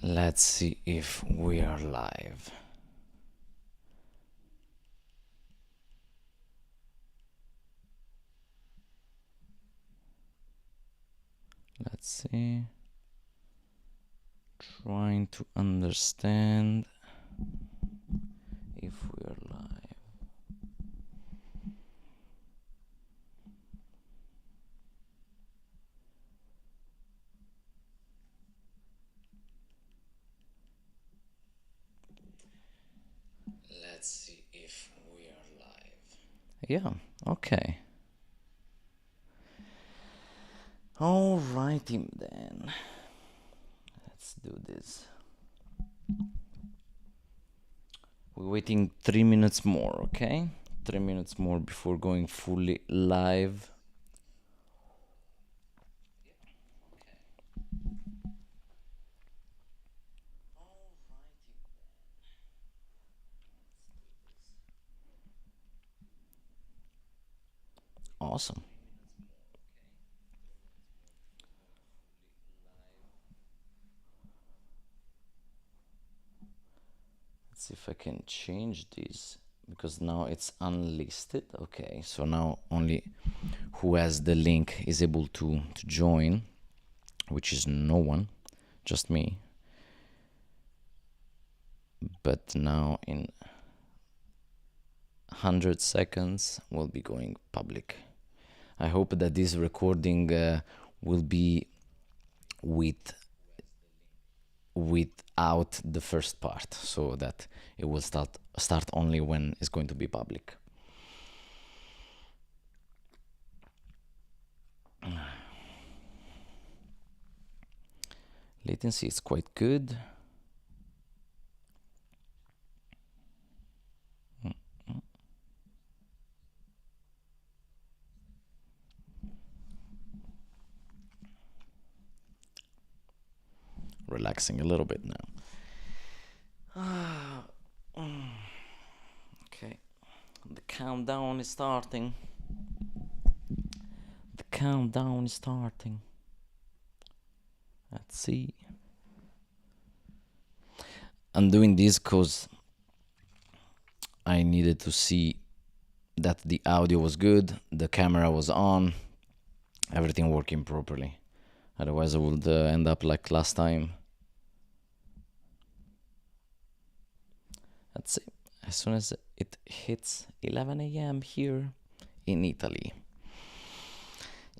Let's see if we are live. Let's see. Trying to understand if we are live. Let's see if we are live. Yeah, okay. Alrighty then. Let's do this. We're waiting 3 minutes more, okay? 3 minutes more before going fully live. Awesome. Let's see if I can change this because now it's unlisted. Okay, so now only who has the link is able to join, which is no one, just me. But now in 100 seconds we'll be going public. I hope that this recording will be without the first part, so that it will start only when it's going to be public. Latency is quite good. Relaxing a little bit now. Okay, the countdown is starting. The countdown is starting. Let's see. I'm doing this because I needed to see that the audio was good, the camera was on, everything working properly. Otherwise I would end up like last time. Let's see. As soon as it hits 11 a.m. here in Italy.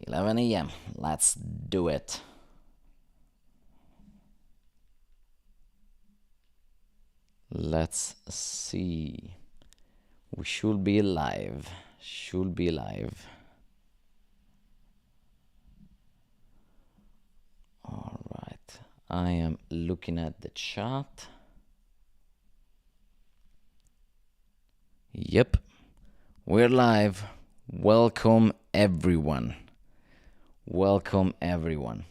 11 a.m. Let's do it. Let's see. We should be live. Should be live. All right. I am looking at the chat. Yep. We're live. Welcome everyone. Welcome everyone.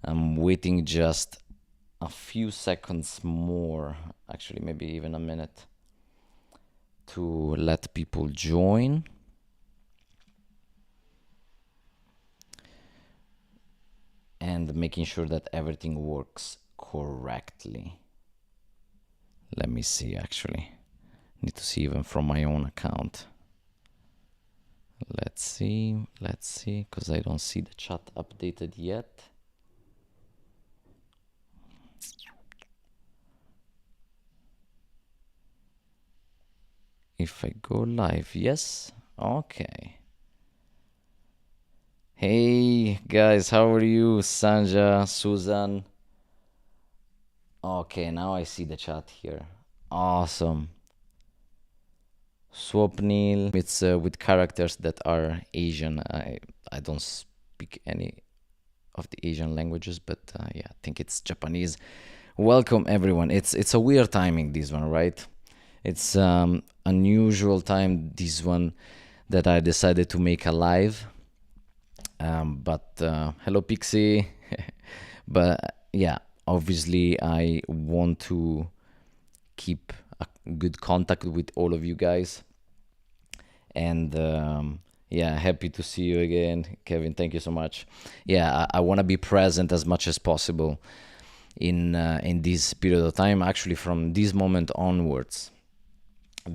I'm waiting just a few seconds more, actually maybe even a minute, to let people join. And making sure that everything works correctly. Let me see, actually. Need to see even from my own account. Let's see, because I don't see the chat updated yet. If I go live, yes, okay. Hey guys, how are you? Sanja, Susan. Okay, now I see the chat here. Awesome. Swapnil, it's with characters that are Asian. I don't speak any of the Asian languages, but yeah, I think it's Japanese. Welcome everyone. It's a weird timing, this one, right? It's unusual time, this one, that I decided to make a live. But hello Pixie. But yeah, obviously I want to keep a good contact with all of you guys. And yeah, happy to see you again, Kevin. Thank you so much. Yeah, I want to be present as much as possible. in this period of time, actually from this moment onwards,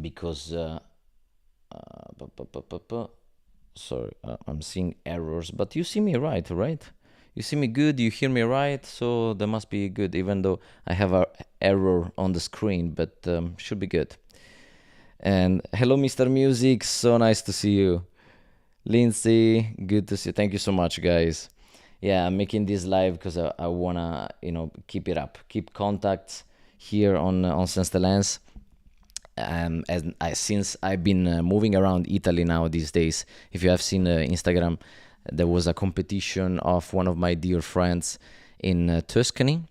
because bu- bu- bu- bu- bu- sorry, I'm seeing errors, but you see me right? You see me good, you hear me right, so that must be good, even though I have a error on the screen, but should be good. And hello, Mr. Music, so nice to see you. Lindsay, good to see you. Thank you so much, guys. Yeah, I'm making this live because I wanna, keep it up, keep contacts here on Sense the Lens. And since I've been moving around Italy now these days, if you have seen Instagram, there was a competition of one of my dear friends in Tuscany,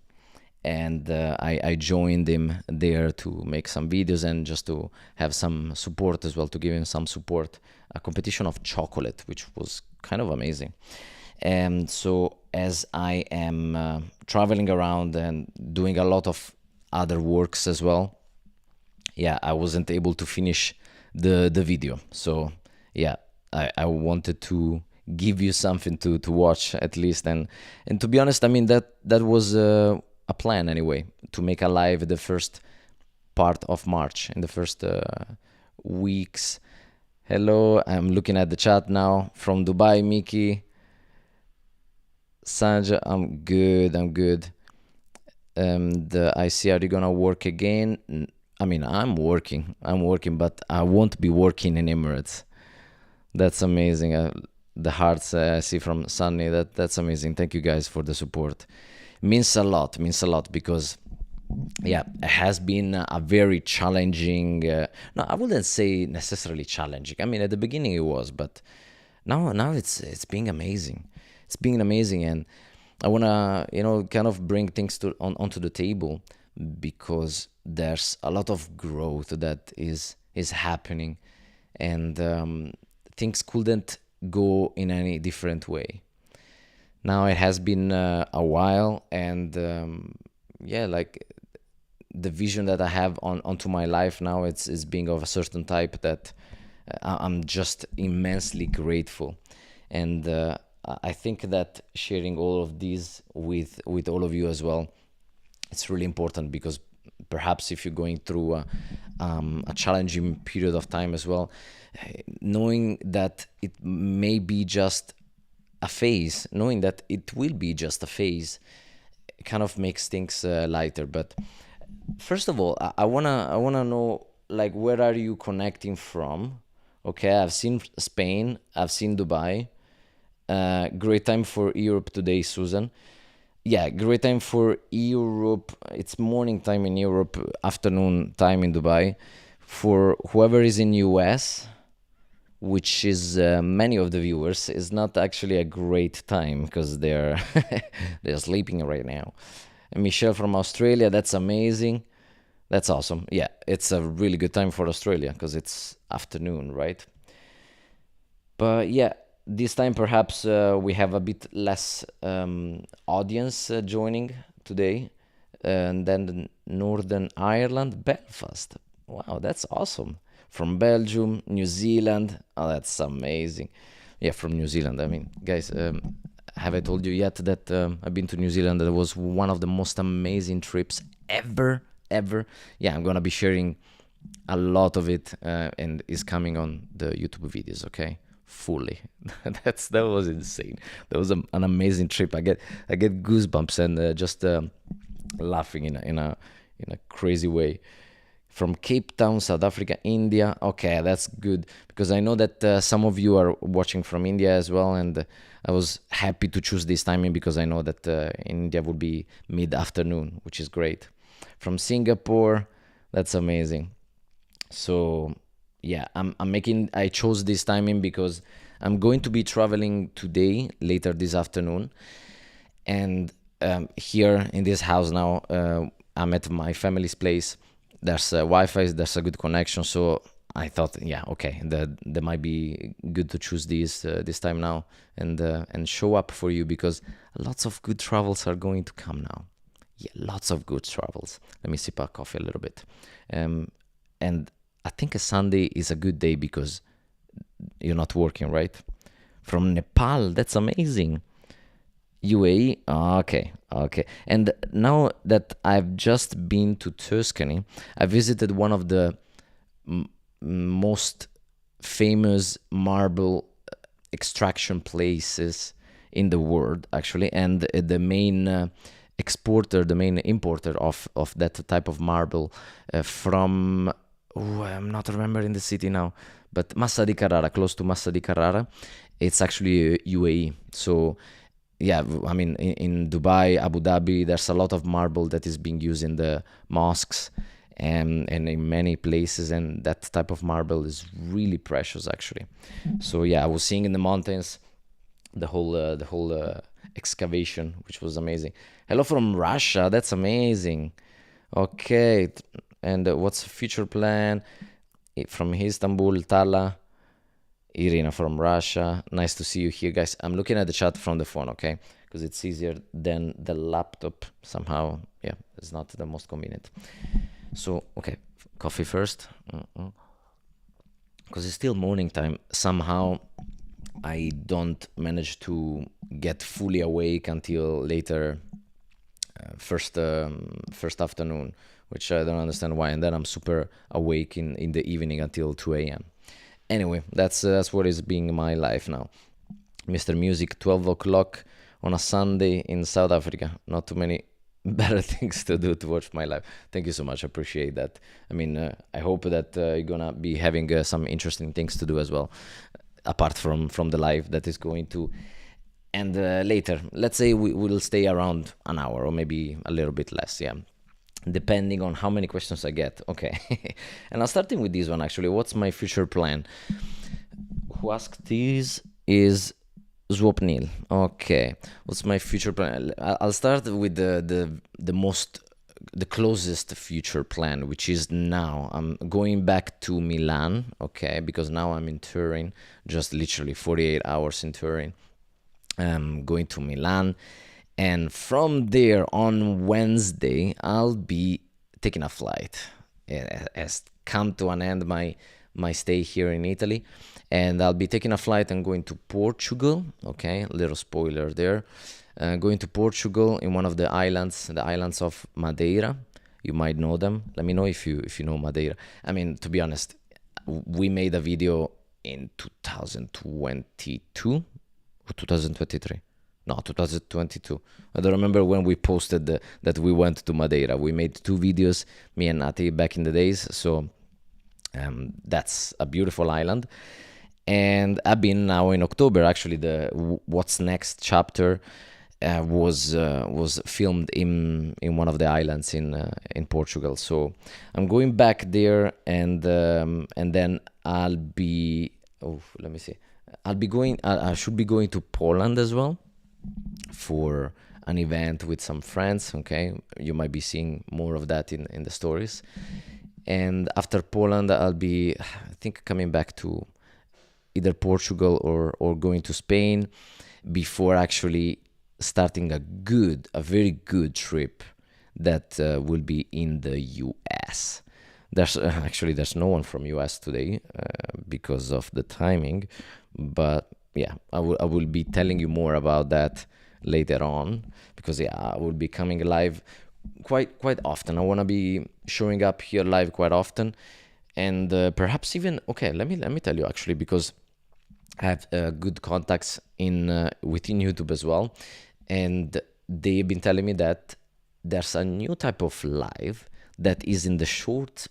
and I joined him there to make some videos and just to have some support as well, to give him some support. A competition of chocolate, which was kind of amazing. And so, as I am traveling around and doing a lot of other works as well, yeah, I wasn't able to finish the video. So yeah, I wanted to give you something to watch at least. And to be honest, I mean that was a plan anyway, to make a live the first part of March, in the first weeks. Hello, I'm looking at the chat now from Dubai. Miki, Sanja, I'm good. I see, are you gonna work again? I mean, I'm working, but I won't be working in Emirates. That's amazing. The hearts I see from Sunny, that's amazing. Thank you guys for the support. Means a lot because yeah, it has been a very challenging. No, I wouldn't say necessarily challenging. I mean, at the beginning it was, but now it's being amazing. It's being amazing, and I wanna kind of bring things onto the table, because there's a lot of growth that is happening, and things couldn't go in any different way. Now it has been a while, and yeah, like the vision that I have onto my life now, it's being of a certain type that I'm just immensely grateful, and I think that sharing all of these with all of you as well, it's really important, because perhaps if you're going through a challenging period of time as well, knowing that it may be just a phase, knowing that it will be just a phase, kind of makes things lighter. But first of all, I wanna know, like, where are you connecting from? Okay, I've seen Spain, I've seen Dubai. Great time for Europe today, Susan. Yeah, great time for Europe. It's morning time in Europe, afternoon time in Dubai. For whoever is in US, which is many of the viewers, is not actually a great time, because they're they're sleeping right now. And Michelle from Australia, that's amazing. That's awesome. Yeah, it's a really good time for Australia because it's afternoon, right? But yeah, this time perhaps we have a bit less audience joining today. And then Northern Ireland, Belfast. Wow, that's awesome. From Belgium, New Zealand. Oh, that's amazing. Yeah, from New Zealand. I mean, guys, have I told you yet that I've been to New Zealand? That was one of the most amazing trips ever. Yeah, I'm gonna be sharing a lot of it, and is coming on the YouTube videos. Okay, fully. That was insane. That was an amazing trip. I get goosebumps, and just laughing in a crazy way. From Cape Town, South Africa, India. Okay, that's good, because I know that some of you are watching from India as well, and I was happy to choose this timing, because I know that in India would be mid-afternoon, which is great. From Singapore, that's amazing. So yeah, I chose this timing because I'm going to be traveling today, later this afternoon, and here in this house now, I'm at my family's place. There's Wi-Fi, there's a good connection, so I thought, yeah, okay, that might be good to choose this time now, and show up for you, because lots of good travels are going to come now. Yeah, lots of good travels. Let me sip our coffee a little bit. And I think a Sunday is a good day because you're not working, right? From Nepal, that's amazing. UAE. Ah, okay, okay. And now that I've just been to Tuscany, I visited one of the m- most famous marble extraction places in the world, actually, and the main exporter, the main importer of that type of marble from. Oh, I'm not remembering the city now, but Massa di Carrara, close to Massa di Carrara, it's actually UAE. So yeah, I mean, in Dubai, Abu Dhabi, there's a lot of marble that is being used in the mosques and in many places, and that type of marble is really precious, actually. So yeah, I was seeing in the mountains the whole excavation, which was amazing. Hello from Russia, that's amazing. Okay, and what's the future plan? From Istanbul, Tala. Irina from Russia. Nice to see you here, guys. I'm looking at the chat from the phone, okay? Because it's easier than the laptop somehow. Yeah, it's not the most convenient. So, okay, coffee first. Because it's still morning time. Somehow I don't manage to get fully awake until later, first afternoon, which I don't understand why. And then I'm super awake in the evening until 2 a.m. Anyway, that's what is being my life now. Mr. Music, 12 o'clock on a Sunday in South Africa. Not too many better things to do to watch my life. Thank you so much. I appreciate that. I mean, I hope that you're gonna be having some interesting things to do as well, apart from the live that is going to end later. Let's say we will stay around an hour or maybe a little bit less. Yeah, depending on how many questions I get. Okay. And I'm starting with this one actually. What's my future plan? Who asked this is Zwopnil. Okay. What's my future plan? I'll start with the closest future plan, which is now. I'm going back to Milan, okay, because now I'm in Turin, just literally 48 hours in Turin. I'm going to Milan, and from there on Wednesday, I'll be taking a flight. It has come to an end my stay here in Italy, and I'll be taking a flight and going to Portugal. Okay, little spoiler there. Going to Portugal in one of the islands of Madeira. You might know them. Let me know if you know Madeira. I mean, to be honest, we made a video in 2022 or 2023. No, 2022. I don't remember when we posted that we went to Madeira. We made two videos, me and Nati, back in the days. So that's a beautiful island. And I've been now in October. Actually, the What's Next chapter was filmed in one of the islands in Portugal. So I'm going back there, and then I'll be. Oh, let me see. I'll be going. I should be going to Poland as well for an event with some friends. Okay, you might be seeing more of that in the stories. And after Poland, I'll be, I think, coming back to either Portugal or going to Spain before actually starting a very good trip that will be in the US. There's no one from US today because of the timing, but yeah, I will be telling you more about that later on, because yeah, I will be coming live quite often. I want to be showing up here live quite often, and perhaps even, okay, let me tell you actually, because I have good contacts in within YouTube as well, and they've been telling me that there's a new type of live that is in the shorts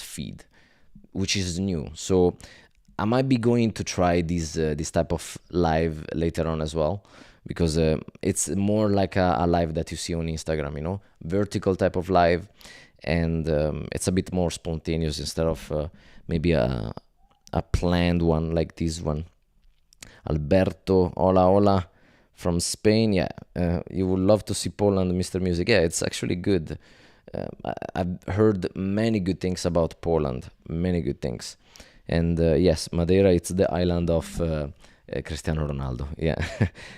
feed, which is new. So I might be going to try this type of live later on as well, because it's more like a live that you see on Instagram, vertical type of live, and it's a bit more spontaneous instead of maybe a planned one like this one. Alberto, hola from Spain. Yeah, you would love to see Poland, Mr. Music. Yeah, it's actually good. I've heard many good things about Poland, many good things. And yes, Madeira, it's the island of Cristiano Ronaldo. Yeah,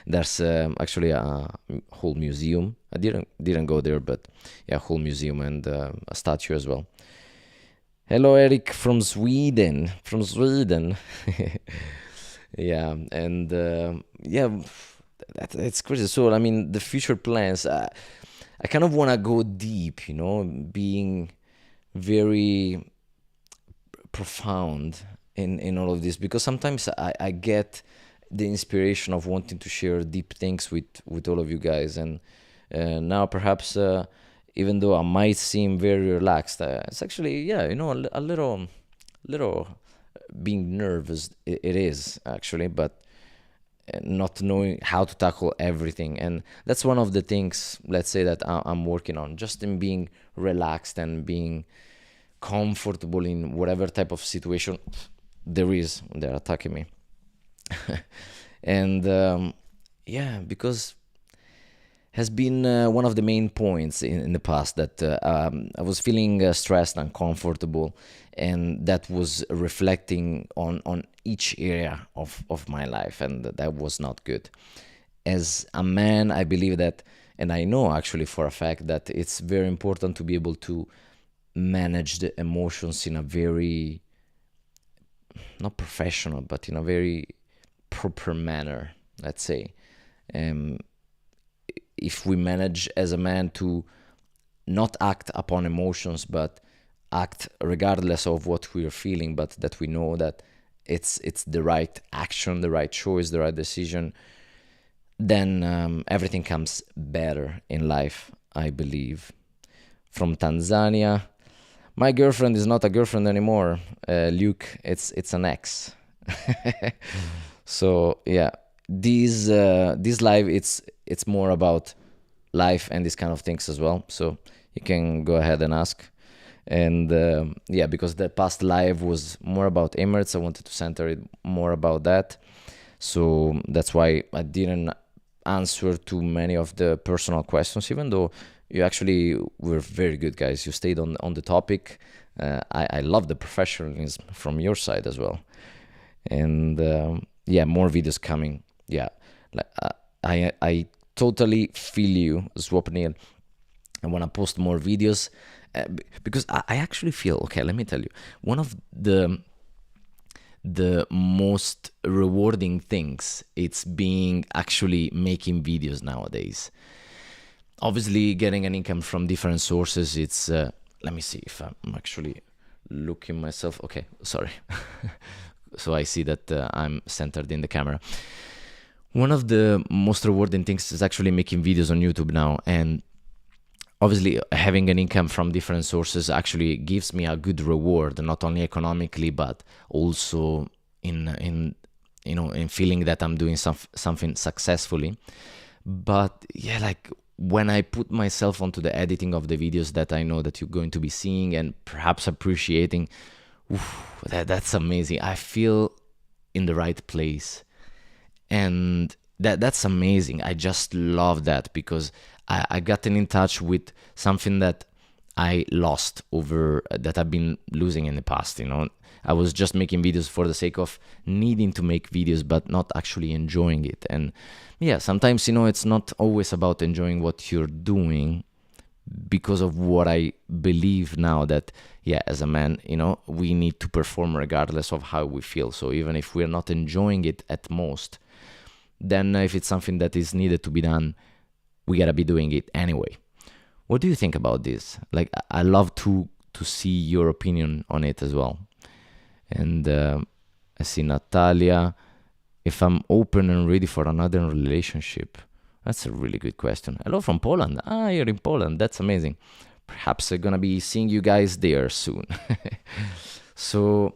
there's actually a whole museum. I didn't go there, but yeah, a whole museum and a statue as well. Hello, Eric from Sweden. From Sweden. Yeah, and yeah, it's crazy. So I mean, the future plans. I kind of want to go deep, being very profound in all of this, because sometimes I get the inspiration of wanting to share deep things with all of you guys. And now perhaps, even though I might seem very relaxed, it's actually, yeah, a little being nervous. It is actually, but not knowing how to tackle everything. And that's one of the things, let's say, that I'm working on, just in being relaxed and being comfortable in whatever type of situation they're attacking me. And yeah, because has been one of the main points in the past, that I was feeling stressed, uncomfortable, and that was reflecting on each area of my life, and that was not good. As a man, I believe that, and I know actually for a fact, that it's very important to be able to manage the emotions in a very, not professional, but in a very proper manner, let's say. Um, if we manage as a man to not act upon emotions, but act regardless of what we are feeling, but that we know that it's the right action, the right choice, the right decision, then everything comes better in life, I believe. From Tanzania, my girlfriend is not a girlfriend anymore. Luke, it's an ex. So yeah, this live, it's more about life and these kind of things as well. So you can go ahead and ask. And yeah, because the past live was more about Emirates, I wanted to center it more about that. So that's why I didn't answer too many of the personal questions, even though you actually were very good, guys. You stayed on the topic. I love the professionalism from your side as well. And yeah, more videos coming. Yeah, like I totally feel you, Swapnil. I want to post more videos, because I actually feel, okay, let me tell you, one of the most rewarding things, it's being actually making videos nowadays. Obviously, getting an income from different sources, it's let me see if I'm actually looking myself. Okay, sorry. So I see that I'm centered in the camera. One of the most rewarding things is actually making videos on YouTube now, and obviously having an income from different sources actually gives me a good reward, not only economically but also in in feeling that I'm doing something successfully. But yeah, like when I put myself onto the editing of the videos that I know that you're going to be seeing and perhaps appreciating, that's amazing. I feel in the right place, and that's amazing. I just love that, because I gotten in touch with something that I lost over, that I've been losing in the past. I was just making videos for the sake of needing to make videos, but not actually enjoying it. And yeah, sometimes it's not always about enjoying what you're doing, because of what I believe now, that yeah, as a man, we need to perform regardless of how we feel. So even if we're not enjoying it at most, then if it's something that is needed to be done, we gotta be doing it anyway. What do you think about this? Like, I love to see your opinion on it as well. And I see Natalia, if I'm open and ready for another relationship. That's a really good question. Hello from Poland. You're in Poland. That's amazing. Perhaps I'm gonna be seeing you guys there soon. So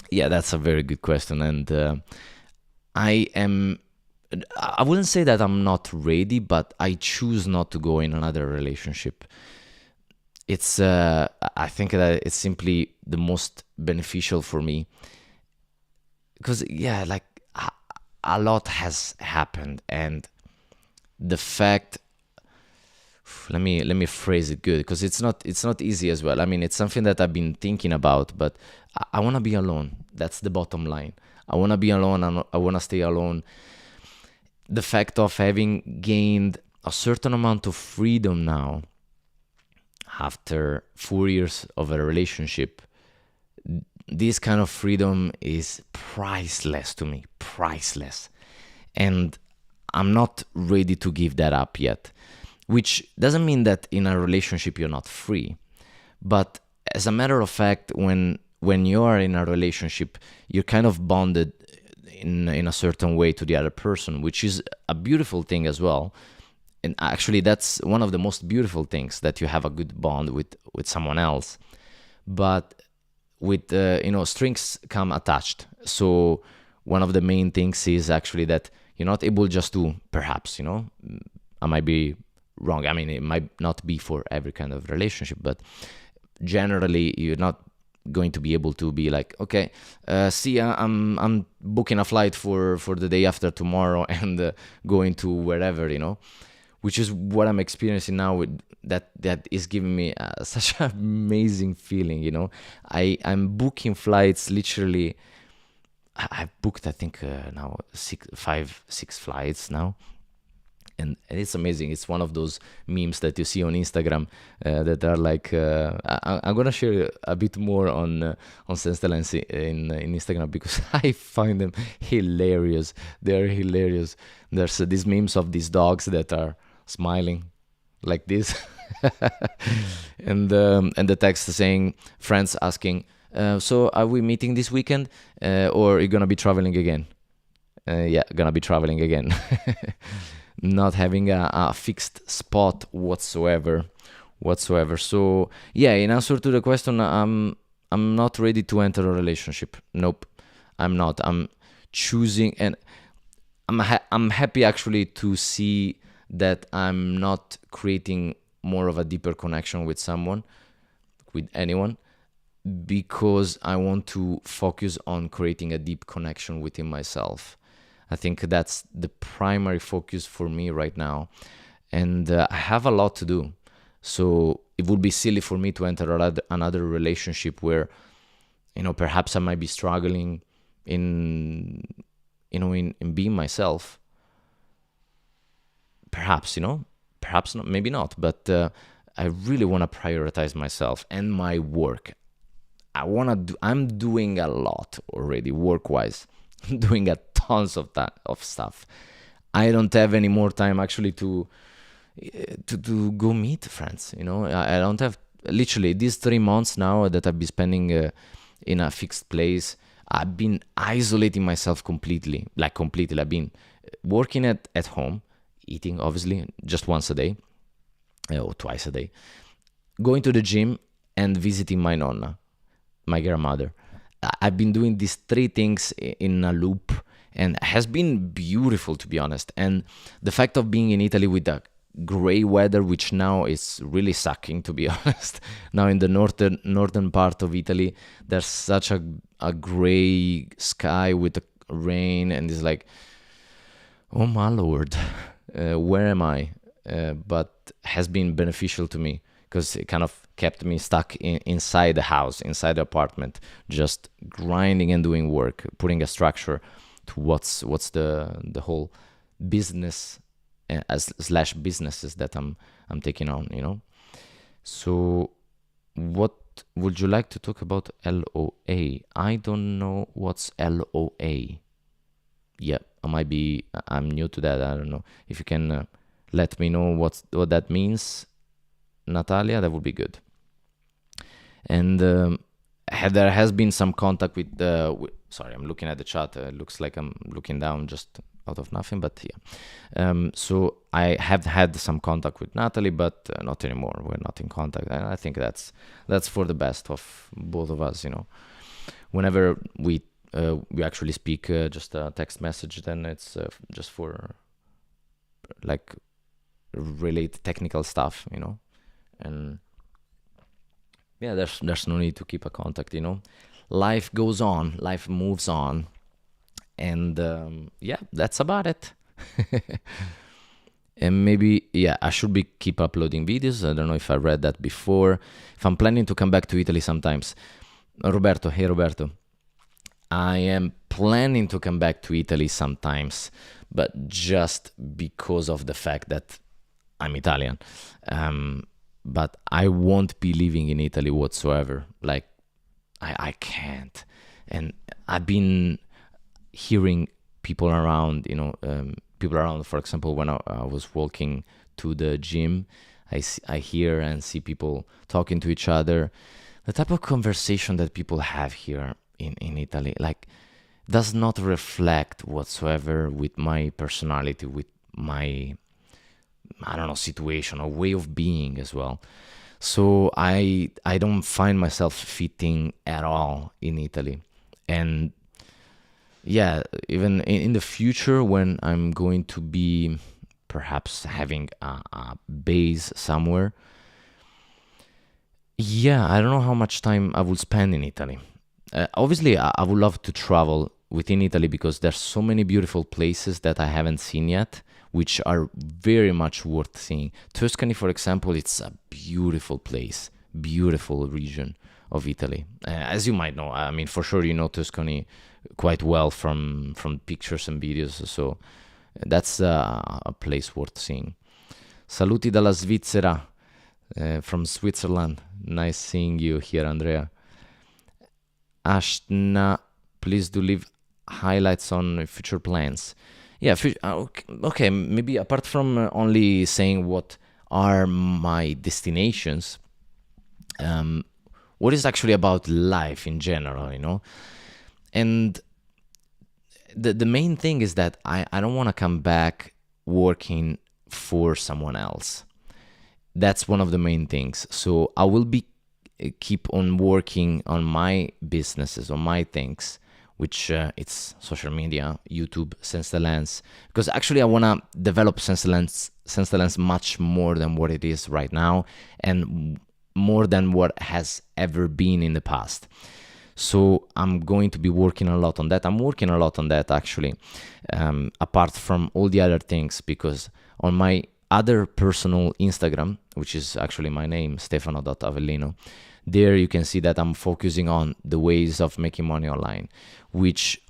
yeah, that's a very good question. And I wouldn't say that I'm not ready, but I choose not to go in another relationship. It's I think that it's simply the most beneficial for me, because yeah, like a lot has happened, and the fact, let me phrase it good, because it's not easy as well. I mean, it's something that I've been thinking about, but I want to be alone. That's the bottom line. I want to be alone. I want to stay alone. The fact of having gained a certain amount of freedom now, after 4 years of a relationship, this kind of freedom is priceless to me, priceless. And I'm not ready to give that up yet, which doesn't mean that in a relationship you're not free. But as a matter of fact, when you are in a relationship, you're kind of bonded in a certain way to the other person, which is a beautiful thing as well. And actually, that's one of the most beautiful things, that you have a good bond with someone else. But with strings come attached. So one of the main things is actually that you're not able just to, perhaps, I might be wrong. I mean, it might not be for every kind of relationship, but generally you're not going to be able to be like, okay, see, I'm booking a flight for the day after tomorrow and going to wherever, which is what I'm experiencing now. With that is giving me such an amazing feeling. I'm booking flights literally. I've booked, I think, now 6 flights now. And it's amazing. It's one of those memes that you see on Instagram that are like, I'm gonna share a bit more on Senstella in Instagram, because I find them hilarious. They're hilarious. There's these memes of these dogs that are smiling like this, and the text saying, friends asking, so are we meeting this weekend, or are you gonna be traveling again? Yeah, gonna be traveling again. Not having a fixed spot whatsoever. So yeah, in answer to the question, I'm not ready to enter a relationship. Nope, I'm not. I'm choosing, and I'm happy actually to see that I'm not creating more of a deeper connection with anyone, because I want to focus on creating a deep connection within myself. I think that's the primary focus for me right now. And I have a lot to do. So it would be silly for me to enter another relationship where, perhaps I might be struggling in being myself. Perhaps, perhaps not, maybe not. But I really want to prioritize myself and my work. I'm doing a lot already work-wise. Doing a tons of stuff. I don't have any more time actually to go meet friends. I don't have, literally these 3 months now that I've been spending in a fixed place. I've been isolating myself completely. I've been working at home, eating obviously just once a day or twice a day, going to the gym and visiting my nonna, my grandmother. I've been doing these 3 things in a loop, and it has been beautiful, to be honest. And the fact of being in Italy with the gray weather, which now is really sucking, to be honest. Now in the northern part of Italy, there's such a gray sky with the rain, and it's like, oh my lord, where am I? But has been beneficial to me, because it kind of kept me stuck inside the house, inside the apartment, just grinding and doing work, putting a structure to what's the whole business slash businesses that I'm taking on. So what would you like to talk about? LOA? I don't know what's LOA. Yeah, I'm new to that. I don't know. If you can let me know what that means, Natalia, that would be good. And there has been some contact with sorry, I'm looking at the chat. It looks like I'm looking down just out of nothing, but yeah. So I have had some contact with Natalie, but not anymore. We're not in contact, and I think that's for the best of both of us. Whenever we actually speak just a text message, then it's just for like relate technical stuff, and yeah, there's no need to keep a contact. Life goes on, life moves on, and yeah, that's about it. And maybe, yeah, I should keep uploading videos. I don't know if I read that before. If I'm planning to come back to Italy sometimes. Roberto, hey Roberto. I am planning to come back to Italy sometimes, but just because of the fact that I'm Italian. But I won't be living in Italy whatsoever. Like, I can't. And I've been hearing people around, people around. For example, when I was walking to the gym, I hear and see people talking to each other. The type of conversation that people have here in Italy, like, does not reflect whatsoever with my personality, with my, I don't know, situation or way of being as well. So I don't find myself fitting at all in Italy. And yeah, even in the future when I'm going to be perhaps having a base somewhere, yeah, I don't know how much time I will spend in Italy. Obviously, I would love to travel within Italy because there's so many beautiful places that I haven't seen yet, which are very much worth seeing. Tuscany, for example, it's a beautiful place, beautiful region of Italy. As you might know, I mean, for sure you know Tuscany quite well from pictures and videos. So that's a place worth seeing. Saluti dalla Svizzera, from Switzerland. Nice seeing you here, Andrea. Ashna, please do leave highlights on future plans. Yeah, okay, maybe apart from only saying what are my destinations, what is actually about life in general, you know? And the main thing is that I don't want to come back working for someone else. That's one of the main things. So I will be keep on working on my businesses, on my things, which it's social media, YouTube, Sense the Lens. Because actually I want to develop Sense the Lens much more than what it is right now, and more than what has ever been in the past. So I'm going to be working a lot on that. I'm working a lot on that actually, apart from all the other things, because on my other personal Instagram, which is actually my name, stefano.avellino, there you can see that I'm focusing on the ways of making money online, which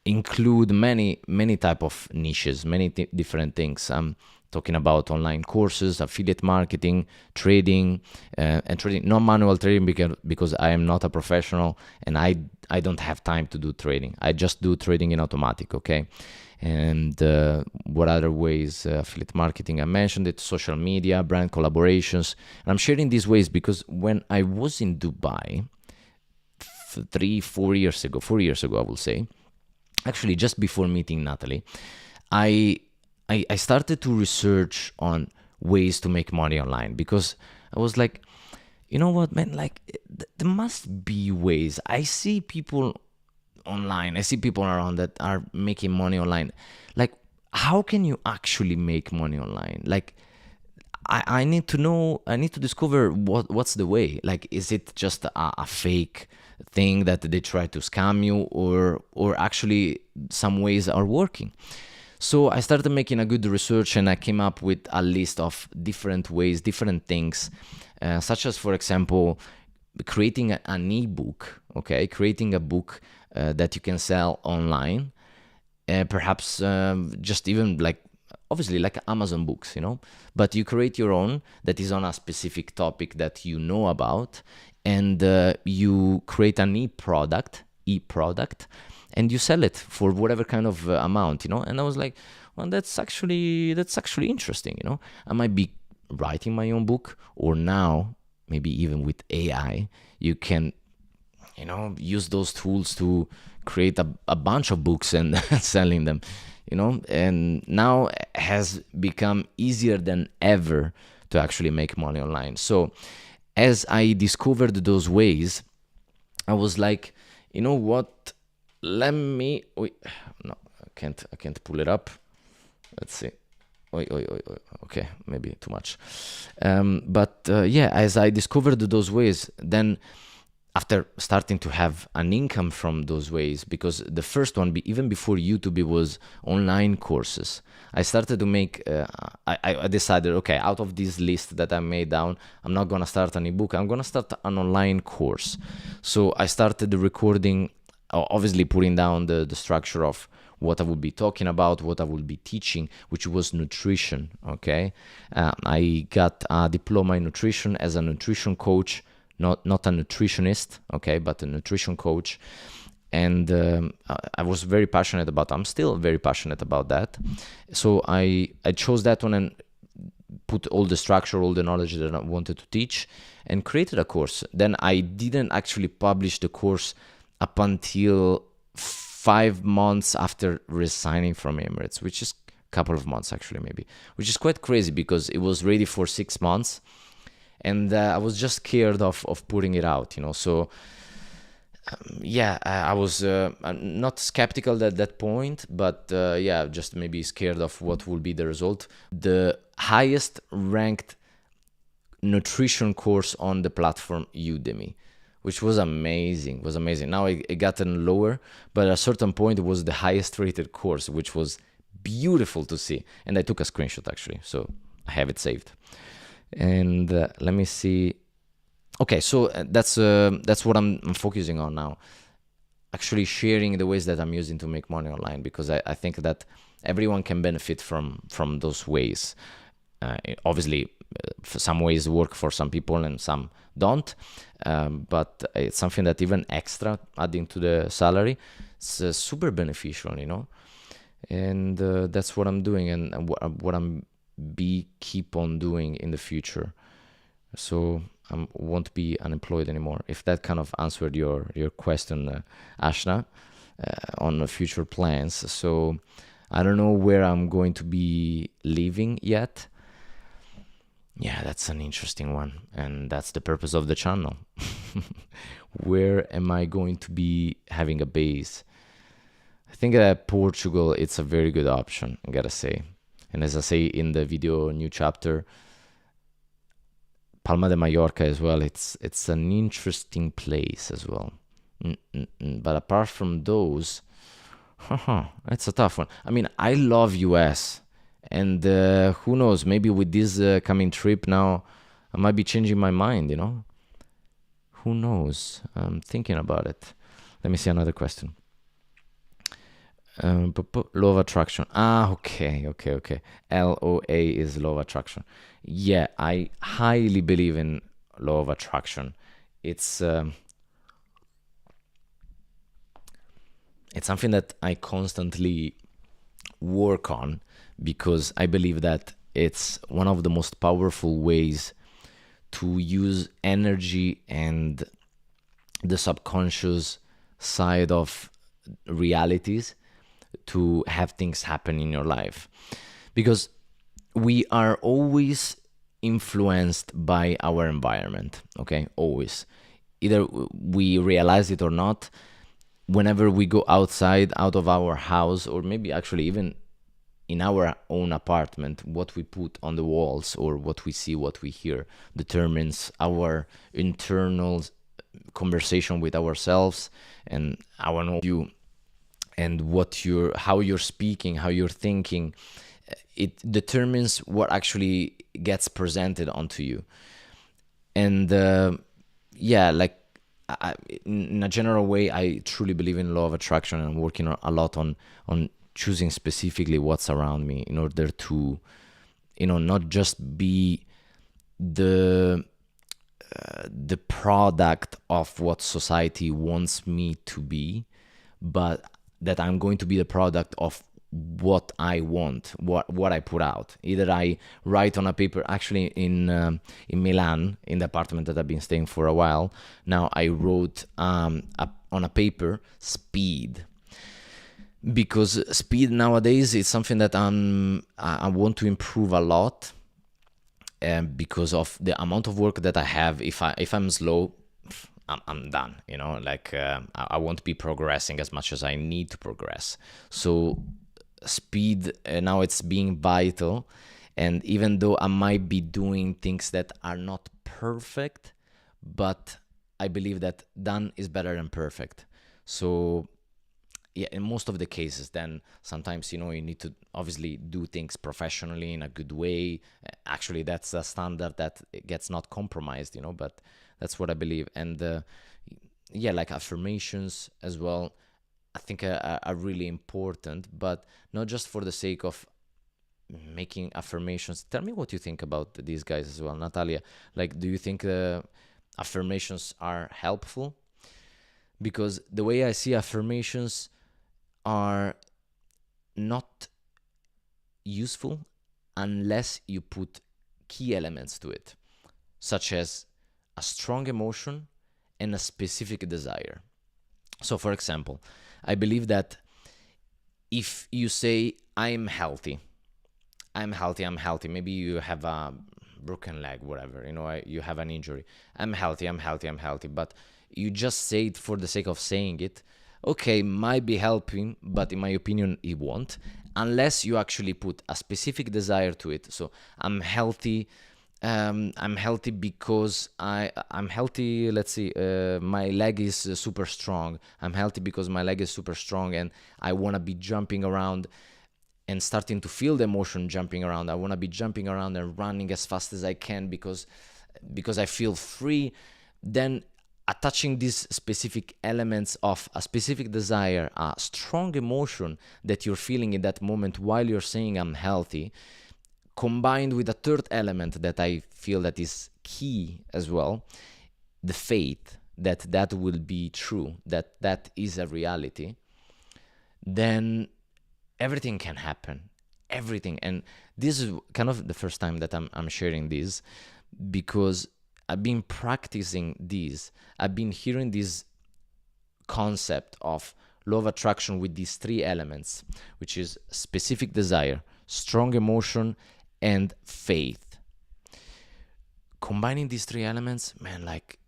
include many type of niches, many different things. I'm talking about online courses, affiliate marketing, trading, and trading, not manual trading, because I am not a professional and I don't have time to do trading. I just do trading in automatic, okay? And what other ways? Affiliate marketing, I mentioned it, social media, brand collaborations. And I'm sharing these ways because when I was in Dubai 4 years ago, I will say, actually just before meeting Natalie, I started to research on ways to make money online, because I was like, you know what, man, like there must be ways. I see people online, I see people around that are making money online. Like, how can you actually make money online? Like, I need to know, I need to discover what's the way. Like, is it just a fake thing that they try to scam you, or actually some ways are working? So I started making a good research, and I came up with a list of different ways, different things, such as, for example, creating an ebook, okay? Creating a book that you can sell online, perhaps just even like, obviously like Amazon books, you know, but you create your own that is on a specific topic that you know about, and you create an e-product, and you sell it for whatever kind of amount, you know. And I was like, well, that's actually interesting, you know. I might be writing my own book, or now maybe even with AI, you can, you know, use those tools to create a bunch of books and selling them, you know. And now it has become easier than ever to actually make money online. So as I discovered those ways, I was like, you know what, let me, no, I can't pull it up. Let's see. Okay, maybe too much. But yeah, as I discovered those ways, then after starting to have an income from those ways, because the first one, even before YouTube, it was online courses. I started to make, I decided, okay, out of this list that I made down, I'm not going to start an ebook, I'm going to start an online course. So I started recording, obviously putting down the structure of what I would be talking about, what I would be teaching, which was nutrition, okay? I got a diploma in nutrition as a nutrition coach, not a nutritionist, okay, but a nutrition coach. and I was very passionate about. I'm still very passionate about that. So I chose that one and put all the structure, all the knowledge that I wanted to teach, and created a course. Then I didn't actually publish the course up until 5 months after resigning from Emirates, which is a couple of months actually, maybe, which is quite crazy because it was ready for 6 months, and I was just scared of putting it out, So yeah, I was not skeptical at that point, but yeah, just maybe scared of what will be the result. The highest ranked nutrition course on the platform Udemy, which was amazing, Now it gotten lower, but at a certain point it was the highest rated course, which was beautiful to see. And I took a screenshot actually, so I have it saved. And let me see. Okay, so that's what I'm focusing on now. Actually sharing the ways that I'm using to make money online, because I think that everyone can benefit from those ways. Obviously, some ways work for some people and some don't, but it's something that even extra adding to the salary is super beneficial, And that's what I'm doing, and what I'm keep on doing in the future. So I won't be unemployed anymore. If that kind of answered your question, Ashna, on the future plans. So I don't know where I'm going to be living yet. Yeah, that's an interesting one, and that's the purpose of the channel. Where am I going to be having a base? I think that Portugal, it's a very good option, I gotta say. And as I say in the video new chapter, Palma de Mallorca as well, it's an interesting place as well. But apart from those, it's a tough one. I mean, I love US, and who knows, maybe with this coming trip now, I might be changing my mind, Who knows? I'm thinking about it. Let me see another question. Law of attraction. Okay. LOA is law of attraction. Yeah, I highly believe in law of attraction. It's something that I constantly work on, because I believe that it's one of the most powerful ways to use energy and the subconscious side of realities to have things happen in your life, because we are always influenced by our environment. Okay, always, either we realize it or not. Whenever we go outside out of our house, or maybe actually even in our own apartment, what we put on the walls or what we see, what we hear, determines our internal conversation with ourselves and our view, and how you're speaking, how you're thinking. It determines what actually gets presented onto you. And yeah, like in a general way, I truly believe in law of attraction, and I'm working a lot on choosing specifically what's around me in order to, not just be the product of what society wants me to be, but that I'm going to be the product of what I want, what I put out. Either I write on a paper. Actually, in Milan, in the apartment that I've been staying for a while now, I wrote on a paper speed, because speed nowadays is something that I want to improve a lot, because of the amount of work that I have. If I'm slow, I'm done. Like I won't be progressing as much as I need to progress. So speed now it's being vital, and even though I might be doing things that are not perfect, but I believe that done is better than perfect. So yeah, in most of the cases, then sometimes, you need to obviously do things professionally in a good way. Actually, that's a standard that gets not compromised, but that's what I believe. And yeah, like affirmations as well, I think are really important, but not just for the sake of making affirmations. Tell me what you think about these guys as well, Natalia. Like, do you think affirmations are helpful? because the way I see affirmations are not useful unless you put key elements to it, such as a strong emotion and a specific desire. So, for example, I believe that if you say, I'm healthy, I'm healthy. Maybe you have a broken leg, whatever, you have an injury. I'm healthy, I'm healthy. But you just say it for the sake of saying it. Okay, might be helping, but in my opinion, it won't. Unless you actually put a specific desire to it. So I'm healthy. I'm healthy because I'm healthy. Let's see, my leg is super strong. I'm healthy because my leg is super strong, and I want to be jumping around and starting to feel the emotion jumping around. I want to be jumping around and running as fast as I can because I feel free. Then attaching these specific elements of a specific desire, a strong emotion that you're feeling in that moment while you're saying I'm healthy, combined with a third element that I feel that is key as well, the faith that will be true, that is a reality, then everything can happen. Everything. And this is kind of the first time that I'm sharing this, because I've been practicing this. I've been hearing this concept of law of attraction with these three elements, which is specific desire, strong emotion, and faith. Combining these three elements, man, like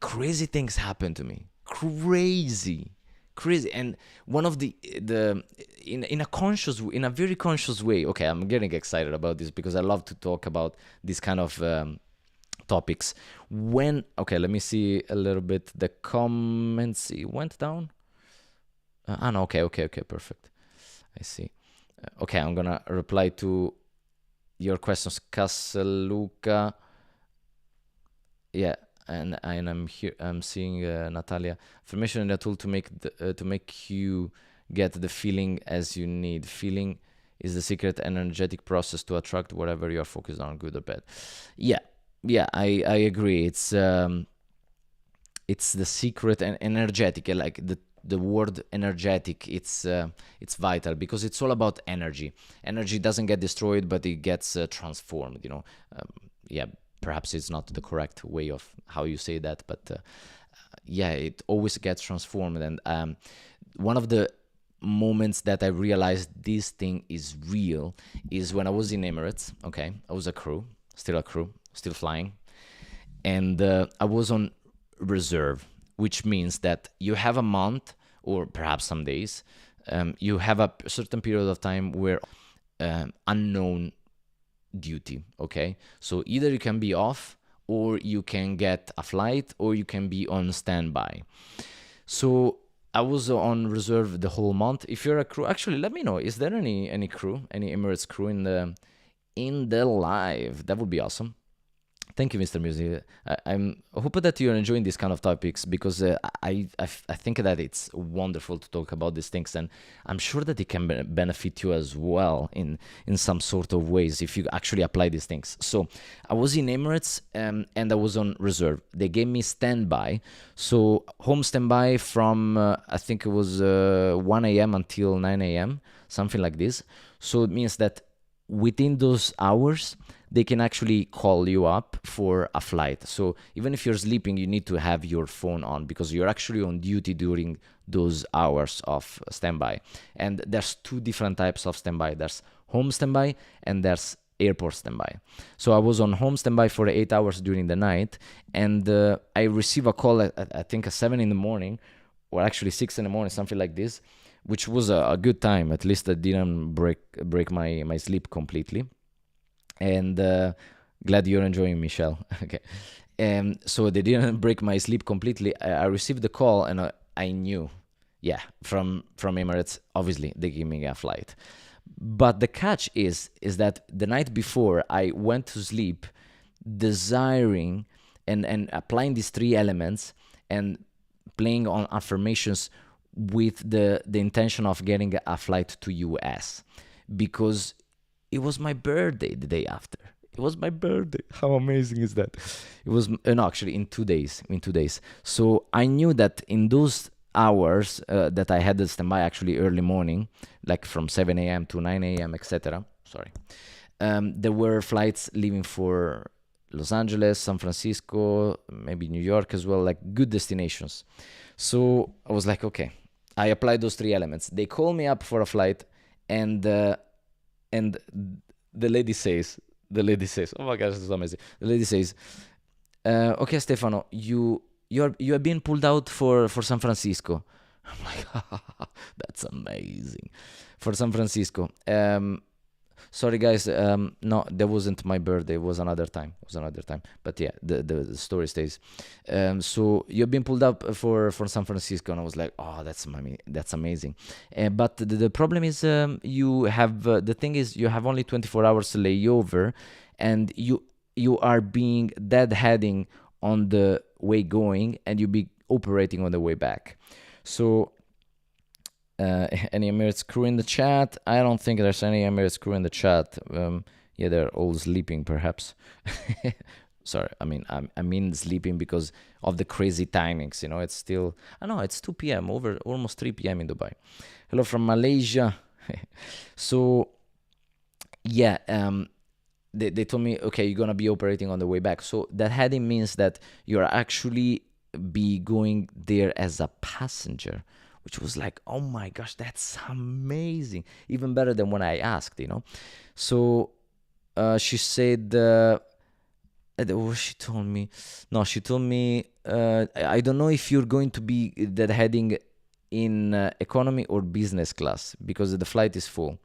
crazy things happen to me. Crazy. And one of the in a very conscious way. Okay, I'm getting excited about this because I love to talk about this kind of topics. Okay, let me see a little bit the comments. It went down. No, okay, perfect. I see. Okay, I'm gonna reply to your questions, Casaluca. Yeah, and I'm here. I'm seeing Natalia. Affirmation and a tool to make you get the feeling as you need. Feeling is the secret energetic process to attract whatever you are focused on, good or bad. Yeah, I agree. It's the secret and energetic. Like the word energetic, it's vital because it's all about energy. Energy doesn't get destroyed, but it gets transformed. Yeah, perhaps it's not the correct way of how you say that, but yeah, it always gets transformed. And one of the moments that I realized this thing is real is when I was in Emirates. Okay, I was still flying, and I was on reserve, which means that you have a month or perhaps some days. You have a certain period of time where unknown duty. Okay, so either you can be off, or you can get a flight, or you can be on standby. So I was on reserve the whole month. If you're a crew, actually, let me know. Is there any crew, any Emirates crew in the live? That would be awesome. Thank you, Mr. Music. I hope that you're enjoying these kind of topics because I think that it's wonderful to talk about these things, and I'm sure that it can benefit you as well in some sort of ways if you actually apply these things. So I was in Emirates and I was on reserve. They gave me standby, so home standby from I think it was 1 a.m. until 9 a.m., something like this. So it means that within those hours, they can actually call you up for a flight. So even if you're sleeping, you need to have your phone on because you're actually on duty during those hours of standby. And there's two different types of standby. There's home standby and there's airport standby. So I was on home standby for 8 hours during the night, and I received a call at I think at 7 in the morning, or actually 6 in the morning, something like this, which was a good time. At least I didn't break my sleep completely. And glad you're enjoying, Michelle. Okay. So they didn't break my sleep completely. I received the call, and I knew, yeah, from Emirates, obviously they gave me a flight. But the catch is that the night before I went to sleep desiring and applying these three elements and playing on affirmations with the intention of getting a flight to US, because it was my birthday the day after. It was my birthday. How amazing is that? It was no, actually in 2 days. In 2 days. So I knew that in those hours that I had the standby, actually early morning, like from 7 a.m. to 9 a.m., etc. Sorry, there were flights leaving for Los Angeles, San Francisco, maybe New York as well, like good destinations. So I was like, okay, I applied those three elements. They call me up for a flight, and and the lady says, oh my gosh, this is amazing. The lady says, okay, Stefano, you are being pulled out for San Francisco. I'm like, that's amazing, for San Francisco. Sorry guys, no, that wasn't my birthday. It was another time. It was another time. But yeah, the story stays. So you've been pulled up for San Francisco, and I was like, oh, that's amazing. But the problem is, you have the thing is you have only 24 hours layover, and you are being deadheading on the way going, and you be operating on the way back. So any Emirates crew in the chat? I don't think there's any Emirates crew in the chat. Yeah, they're all sleeping, perhaps. Sorry, I mean sleeping because of the crazy timings. It's still. I know it's 2 p.m. over almost 3 p.m. in Dubai. Hello from Malaysia. So yeah, they told me, okay, you're gonna be operating on the way back. So that heading means that you're actually be going there as a passenger, which was like, oh my gosh, that's amazing. Even better than when I asked. So she said, what she told me? No, she told me, I don't know if you're going to be that heading in economy or business class because the flight is full.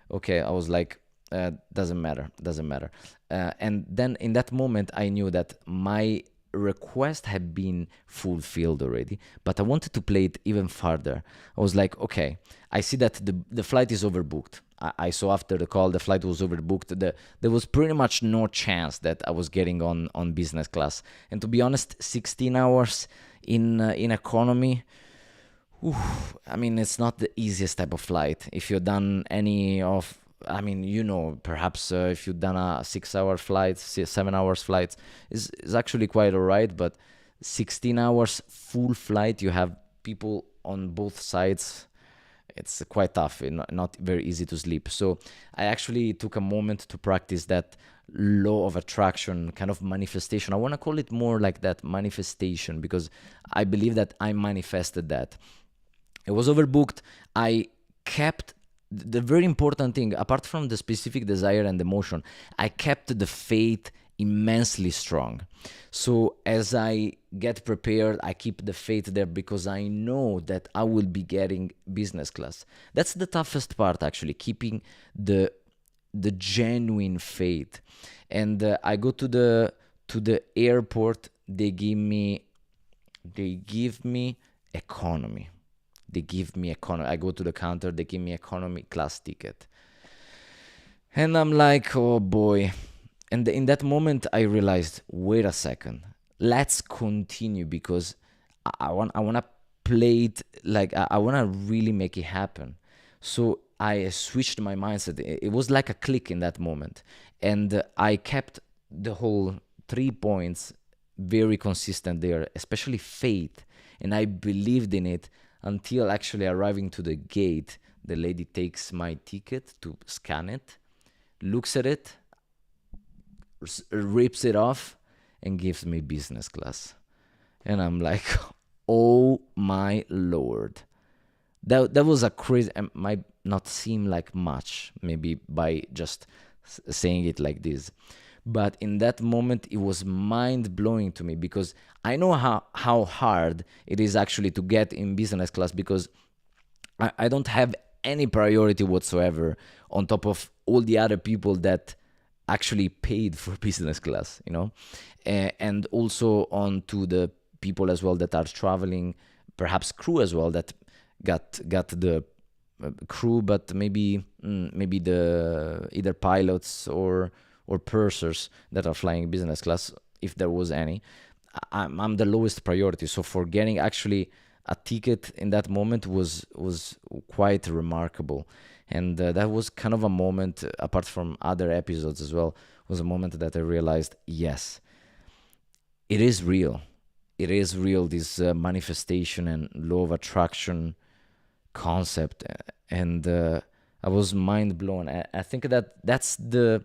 Okay, I was like, doesn't matter. And then in that moment, I knew that my request had been fulfilled already, but I wanted to play it even further. I was like, okay, I see that the flight is overbooked. I saw after the call the flight was overbooked. There was pretty much no chance that I was getting on business class. And to be honest, 16 hours in economy, it's not the easiest type of flight. If you've done any of, perhaps if you've done a 6-hour flight, 7 hours flight, is actually quite alright. But 16 hours full flight, you have people on both sides. It's quite tough, not very easy to sleep. So I actually took a moment to practice that law of attraction kind of manifestation. I want to call it more like that, manifestation, because I believe that I manifested that. It was overbooked. I kept the very important thing, apart from the specific desire and emotion, I kept the faith immensely strong. So as I get prepared, I keep the faith there because I know that I will be getting business class. That's the toughest part, actually, keeping the genuine faith. And I go to the airport. They give me economy. I go to the counter. They give me economy class ticket. And I'm like, oh boy. And in that moment, I realized, wait a second, let's continue because I want to play it like I want to really make it happen. So I switched my mindset. It was like a click in that moment, and I kept the whole 3 points very consistent there, especially faith, and I believed in it until actually arriving to the gate. The lady takes my ticket to scan it, looks at it, rips it off, and gives me business class. And I'm like, oh my lord. That was a crazy, might not seem like much, maybe by just saying it like this. But in that moment, it was mind-blowing to me because I know how hard it is actually to get in business class because I don't have any priority whatsoever on top of all the other people that actually paid for business class, and also on to the people as well that are traveling, perhaps crew as well that got the crew, but maybe the either pilots or pursers that are flying business class, if there was any. I'm the lowest priority, so for getting actually a ticket in that moment was quite remarkable. And that was kind of a moment, apart from other episodes as well, was a moment that I realized, yes, it is real. It is real, this manifestation and law of attraction concept. And I was mind blown. I think that that's the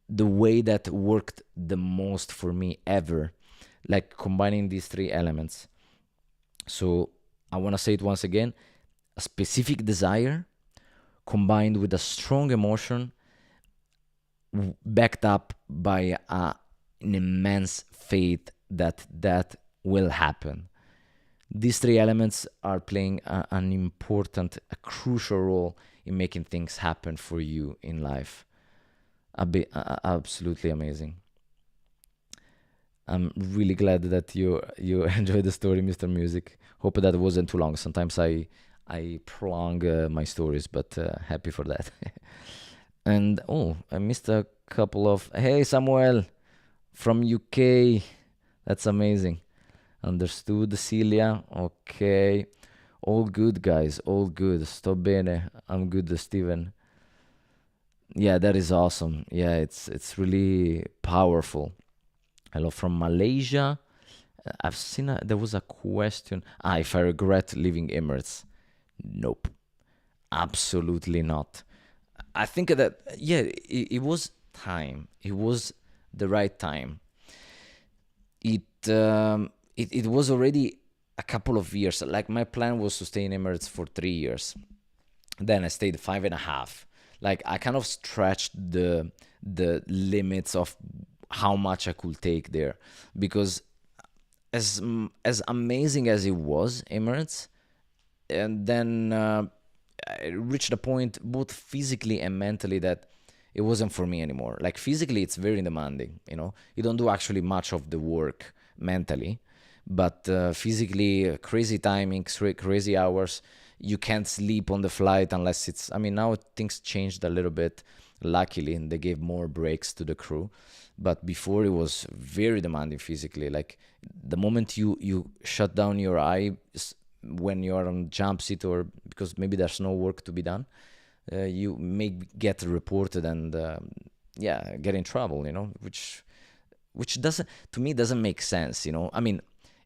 way that worked the most for me ever, like combining these three elements. So I want to say it once again: a specific desire combined with a strong emotion, backed up by an immense faith that that will happen. These three elements are playing an important, a crucial role in making things happen for you in life. Absolutely amazing. I'm really glad that you enjoyed the story, Mr. Music. Hope that wasn't too long. Sometimes I prolong my stories, but happy for that. And oh, I missed a couple of. Hey, Samuel from UK. That's amazing. Understood, Celia. Okay. All good, guys. All good. Sto bene. I'm good, Steven. Yeah, that is awesome. Yeah, it's really powerful. Hello from Malaysia. I've seen there was a question. If I regret leaving Emirates. Nope. Absolutely not. I think that, yeah, it was time. It was the right time. It was already a couple of years. Like, my plan was to stay in Emirates for 3 years. Then I stayed 5.5. Like, I kind of stretched the limits of how much I could take there, because as amazing as it was, Emirates, and then I reached a point both physically and mentally that it wasn't for me anymore. Like, physically, it's very demanding. You don't do actually much of the work mentally, but physically, crazy timings, crazy hours. You can't sleep on the flight unless it's. I mean, now things changed a little bit. Luckily, and they gave more breaks to the crew, but before it was very demanding physically. Like, the moment you shut down your eyes when you're on jump seat, or because maybe there's no work to be done, you may get reported and get in trouble, which doesn't, to me, doesn't make sense. I mean,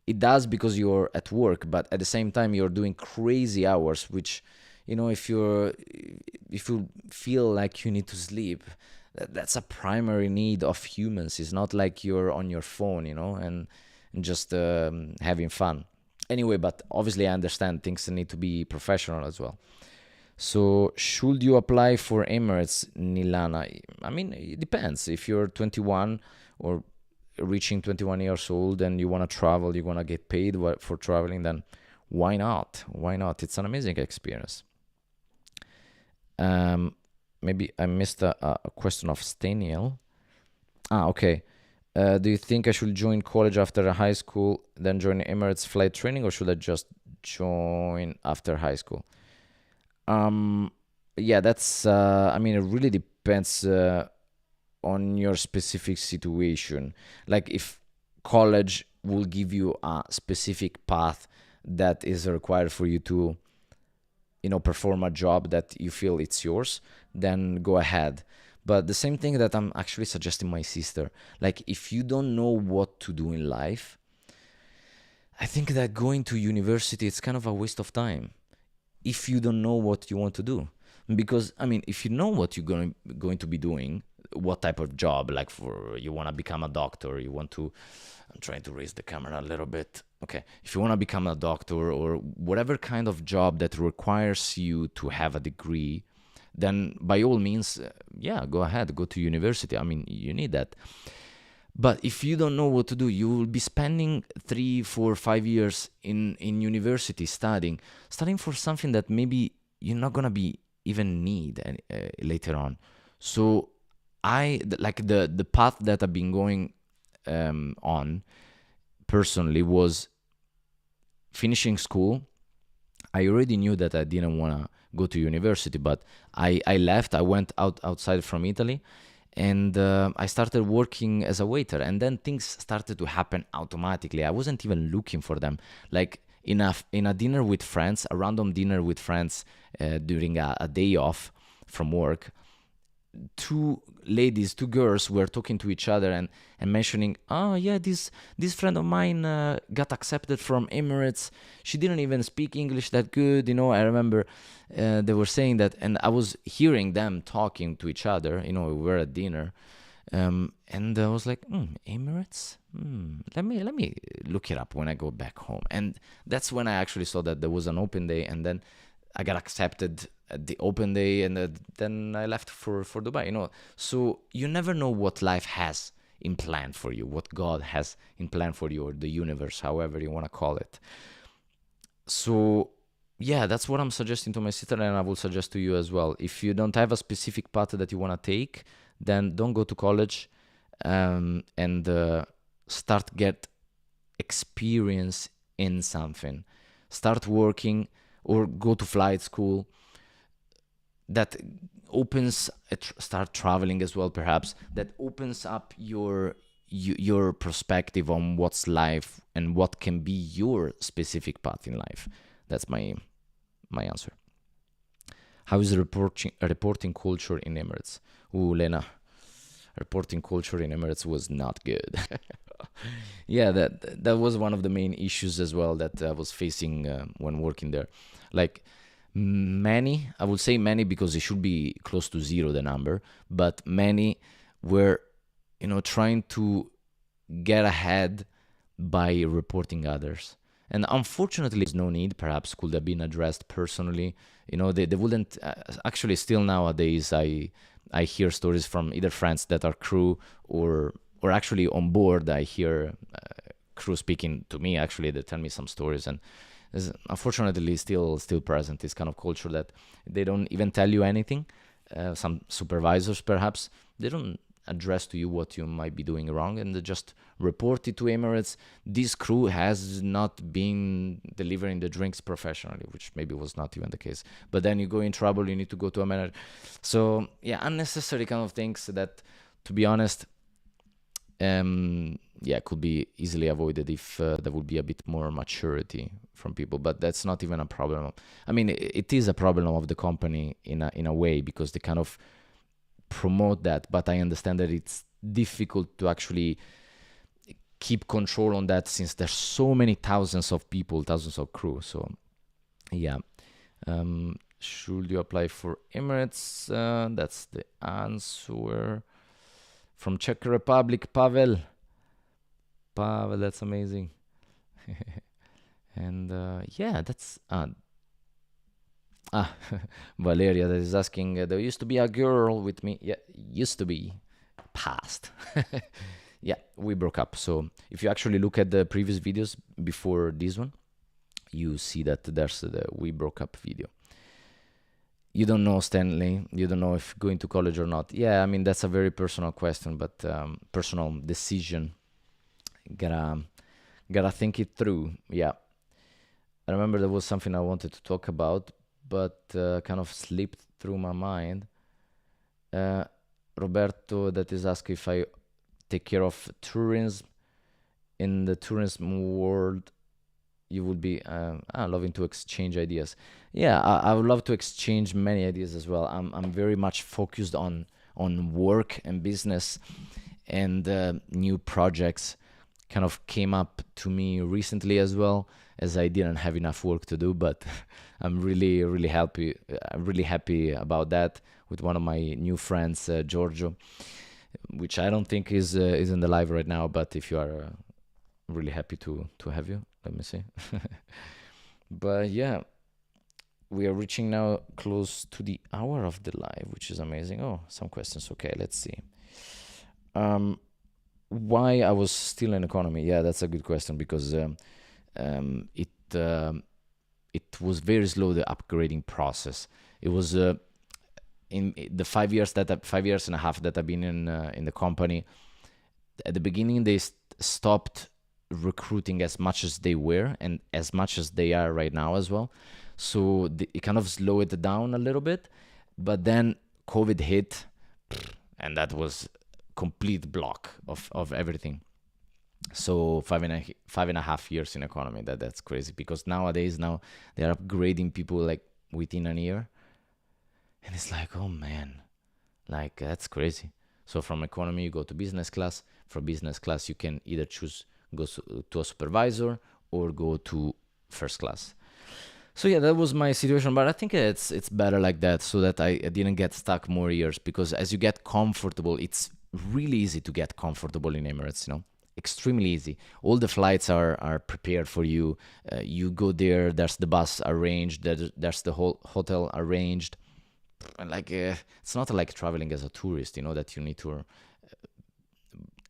it does because you're at work, but at the same time you're doing crazy hours, which, if you feel like you need to sleep, that's a primary need of humans. It's not like you're on your phone, and just having fun. Anyway, but obviously I understand things need to be professional as well. So, should you apply for Emirates, Nilana? I mean, it depends. If you're 21 or reaching 21 years old and you want to travel, you want to get paid for traveling, then why not? Why not? It's an amazing experience. Maybe I missed a question of Staniel. Okay. Do you think I should join college after high school, then join Emirates flight training, or should I just join after high school? Yeah, that's. I mean, it really depends on your specific situation. Like, if college will give you a specific path that is required for you to, perform a job that you feel it's yours, then go ahead. But the same thing that I'm actually suggesting my sister, like, if you don't know what to do in life, I think that going to university, it's kind of a waste of time if you don't know what you want to do. Because, I mean, if you know what you're going to be doing, what type of job, like, for you want to become a doctor, you want to, I'm trying to raise the camera a little bit. Okay, if you want to become a doctor, or whatever kind of job that requires you to have a degree, then by all means, go ahead, go to university. I mean, you need that. But if you don't know what to do, you will be spending 3, 4, 5 years in university studying for something that maybe you're not gonna be even need later on. So like the path that I've been going on personally was finishing school. I already knew that I didn't want to go to university, but I left. I went outside from Italy, and I started working as a waiter, and then things started to happen automatically. I wasn't even looking for them. Like, in a dinner with friends, a random dinner with friends during a day off from work, two ladies, two girls were talking to each other and mentioning, oh yeah, this friend of mine got accepted from Emirates. She didn't even speak English that good, you know. I remember they were saying that, and I was hearing them talking to each other. You know, we were at dinner, and I was like, Emirates. Let me look it up when I go back home. And that's when I actually saw that there was an open day, and then I got accepted at the open day, and then I left for Dubai. You know, so you never know what life has in plan for you, what God has in plan for you, or the universe, however you want to call it. So yeah, that's what I'm suggesting to my sister, and I will suggest to you as well. If you don't have a specific path that you want to take, then don't go to college, and start get experience in something. Start working or go to flight school. That opens, start traveling as well, perhaps. That opens up your perspective on what's life and what can be your specific path in life. That's my answer. How is the reporting culture in Emirates? Ooh, Lena, reporting culture in Emirates was not good. Yeah, that was one of the main issues as well that I was facing when working there. Like many, I would say many because it should be close to zero, the number, but many were, trying to get ahead by reporting others. And unfortunately, there's no need, perhaps could have been addressed personally. They wouldn't, actually still nowadays, I hear stories from either friends that are crew or actually on board. I hear crew speaking to me, actually, they tell me some stories, and is unfortunately still present, this kind of culture that they don't even tell you anything. Some supervisors, perhaps, they don't address to you what you might be doing wrong, and they just report it to Emirates. This crew has not been delivering the drinks professionally, which maybe was not even the case. But then you go in trouble, you need to go to a manager. So yeah, unnecessary kind of things that, to be honest, could be easily avoided if there would be a bit more maturity from people. But that's not even a problem. I mean, it is a problem of the company in a way, because they kind of promote that, but I understand that it's difficult to actually keep control on that, since there's so many thousands of people, thousands of crew. So yeah, should you apply for Emirates? That's the answer. From Czech Republic, Pavel, that's amazing. And yeah, that's Valeria that is asking, there used to be a girl with me. Yeah, used to be, past. Yeah, we broke up. So if you actually look at the previous videos before this one, you see that there's the we broke up video. You don't know, Stanley, you don't know if going to college or not. Yeah, I mean, that's a very personal question, but personal decision. Gotta think it through. Yeah, I remember there was something I wanted to talk about, but kind of slipped through my mind. Roberto that is asking if I take care of tourism. In the tourism world, you would be loving to exchange ideas. Yeah, I would love to exchange many ideas as well. I'm very much focused on work and business, and new projects kind of came up to me recently as well, as I didn't have enough work to do. But I'm really happy about that, with one of my new friends, Giorgio, which I don't think is in the live right now. But if you are, really happy to have you. Let me see. But yeah, we are reaching now close to the hour of the live, which is amazing. Oh, some questions. Okay, let's see. Why I was still in economy? Yeah, that's a good question, because it was very slow, the upgrading process. It was in the 5 years 5 years and a half that I've been in the company. At the beginning, they stopped recruiting as much as they were, and as much as they are right now as well. So it kind of slowed it down a little bit. But then COVID hit, and that was complete block of everything. So 5.5 years in economy, that's crazy, because nowadays they're upgrading people like within a year, and it's like, oh man, like that's crazy. So from economy you go to business class. From business class you can either choose go to a supervisor or go to first class. So yeah, that was my situation, but I think it's better like that, so that I didn't get stuck more years, because as you get comfortable, it's really easy to get comfortable in Emirates, extremely easy. All the flights are prepared for you. You go there, there's the bus arranged, there's the whole hotel arranged, and like it's not like traveling as a tourist, that you need to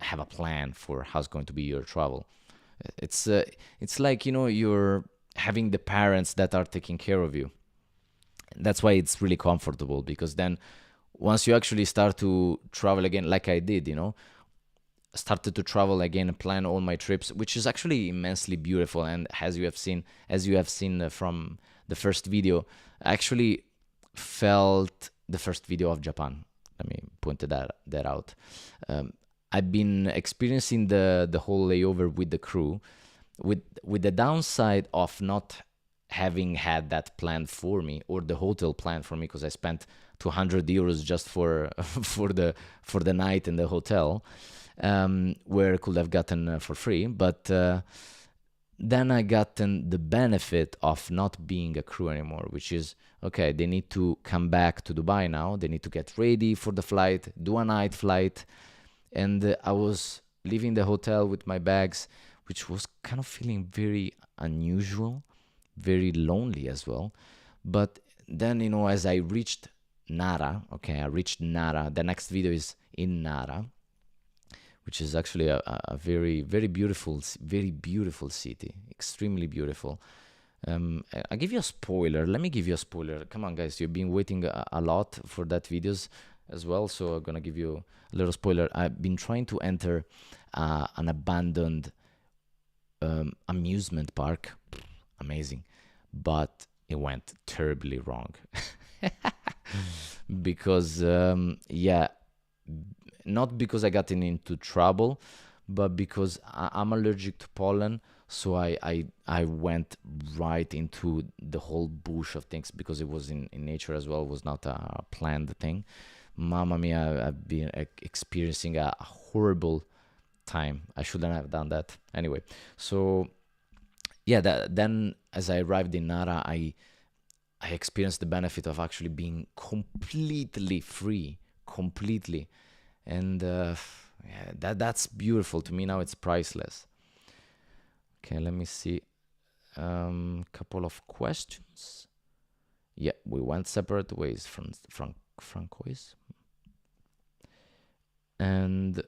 have a plan for how's going to be your travel. It's uh, it's like you're having the parents that are taking care of you. That's why it's really comfortable, because then once you actually start to travel again, like I did, started to travel again and plan all my trips, which is actually immensely beautiful. And as you have seen from the first video, I actually felt the first video of Japan. Let me point that out. Um, I've been experiencing the whole layover with the crew, with the downside of not having had that planned for me, or the hotel planned for me, because I spent 200 euros just for for the night in the hotel, where I could have gotten for free. But then I gotten the benefit of not being a crew anymore, which is okay. They need to come back to Dubai now. They need to get ready for the flight, do a night flight, and I was leaving the hotel with my bags, which was kind of feeling very unusual, very lonely as well. But then, as I reached Nara, okay, I reached Nara. The next video is in Nara, which is actually a very, very beautiful city, extremely beautiful. I give you a spoiler. Let me give you a spoiler. Come on, guys, you've been waiting a lot for that videos as well, so I'm gonna give you a little spoiler. I've been trying to enter an abandoned amusement park. Amazing, but it went terribly wrong. Because yeah, not because I got into trouble, but because I'm allergic to pollen. So I went right into the whole bush of things, because it was in nature as well. It was not a planned thing. Mamma mia, I've been experiencing a horrible time. I shouldn't have done that. Anyway, so yeah, then as I arrived in Nara, I experienced the benefit of actually being completely free, completely, and yeah, that's beautiful to me now. It's priceless. Okay, let me see. Couple of questions. Yeah, we went separate ways from Francois, and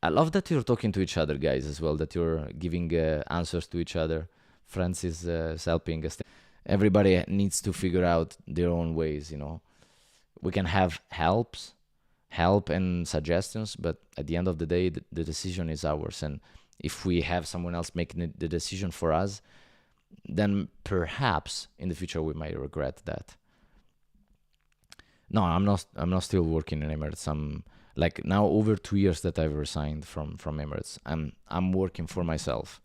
I love that you're talking to each other, guys, as well. That you're giving answers to each other. Francis is helping us. Everybody needs to figure out their own ways. We can have help and suggestions, but at the end of the day, the decision is ours. And if we have someone else making the decision for us, then perhaps in the future we might regret that. No, I'm not. I'm not still working in Emirates. I'm like now over 2 years that I've resigned from Emirates. I'm working for myself.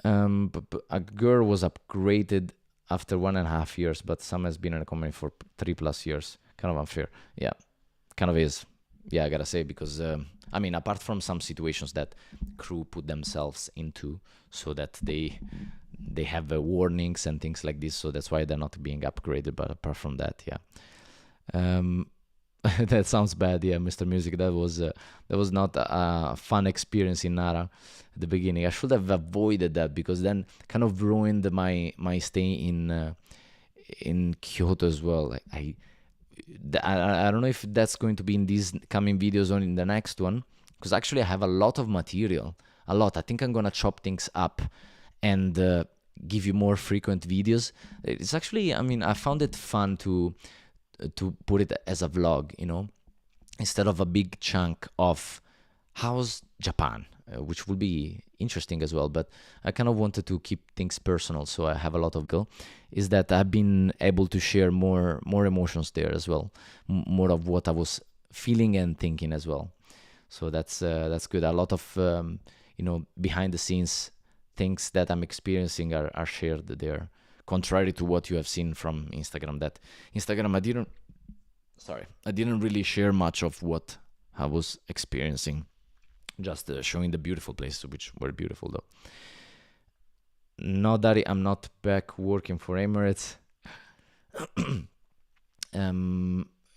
But a girl was upgraded after 1.5 years, but Sam has been in a company for 3+ years. Kind of unfair. Yeah, kind of is. Yeah, I gotta say, because I mean, apart from some situations that crew put themselves into, so that they have warnings and things like this, so that's why they're not being upgraded. But apart from that, yeah. Um, that sounds bad, yeah, Mr. Music. That was not a fun experience in Nara at the beginning. I should have avoided that, because then kind of ruined my stay in Kyoto as well. Like I don't know if that's going to be in these coming videos or in the next one, because actually I have a lot of material, a lot. I think I'm gonna chop things up and give you more frequent videos. It's actually, I mean, I found it fun to put it as a vlog, instead of a big chunk of how's Japan, which will be interesting as well. But I kind of wanted to keep things personal, so I have a lot of go. Is that I've been able to share more emotions there as well, more of what I was feeling and thinking as well. So that's good. A lot of behind the scenes things that I'm experiencing are shared there, contrary to what you have seen from Instagram. That Instagram, Sorry, I didn't really share much of what I was experiencing. Just showing the beautiful places, which were beautiful though. No, Daddy, I'm not back working for Emirates.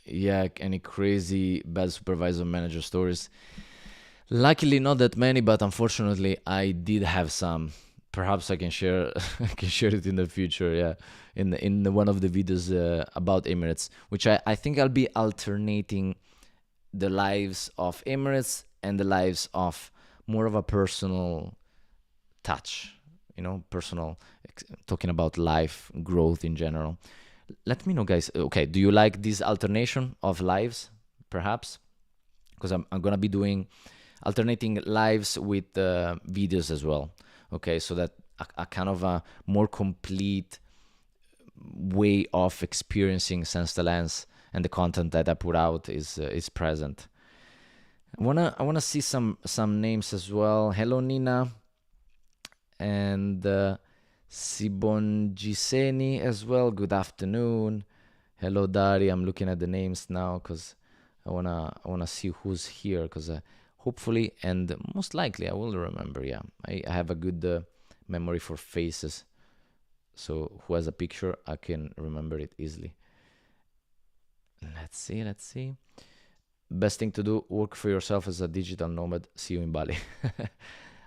Yeah, any crazy bad supervisor manager stories? Luckily, not that many, but unfortunately, I did have some. Perhaps I can share. I can share it in the future. Yeah, one of the videos about Emirates, which I think I'll be alternating the lives of Emirates and the lives of more of a personal touch. Personal, talking about life growth in general. Let me know, guys. Okay, do you like this alternation of lives? Perhaps because I'm gonna be doing alternating lives with videos as well. Okay, so that a kind of a more complete way of experiencing Sense the Lens and the content that I put out is present. I wanna see some names as well. Hello Nina and Sibongiseni as well. Good afternoon. Hello Dari. I'm looking at the names now because I wanna see who's here because hopefully and most likely I will remember. Yeah, I have a good memory for faces, so who has a picture I can remember it easily. Let's see. Best thing to do: work for yourself as a digital nomad. See you in Bali.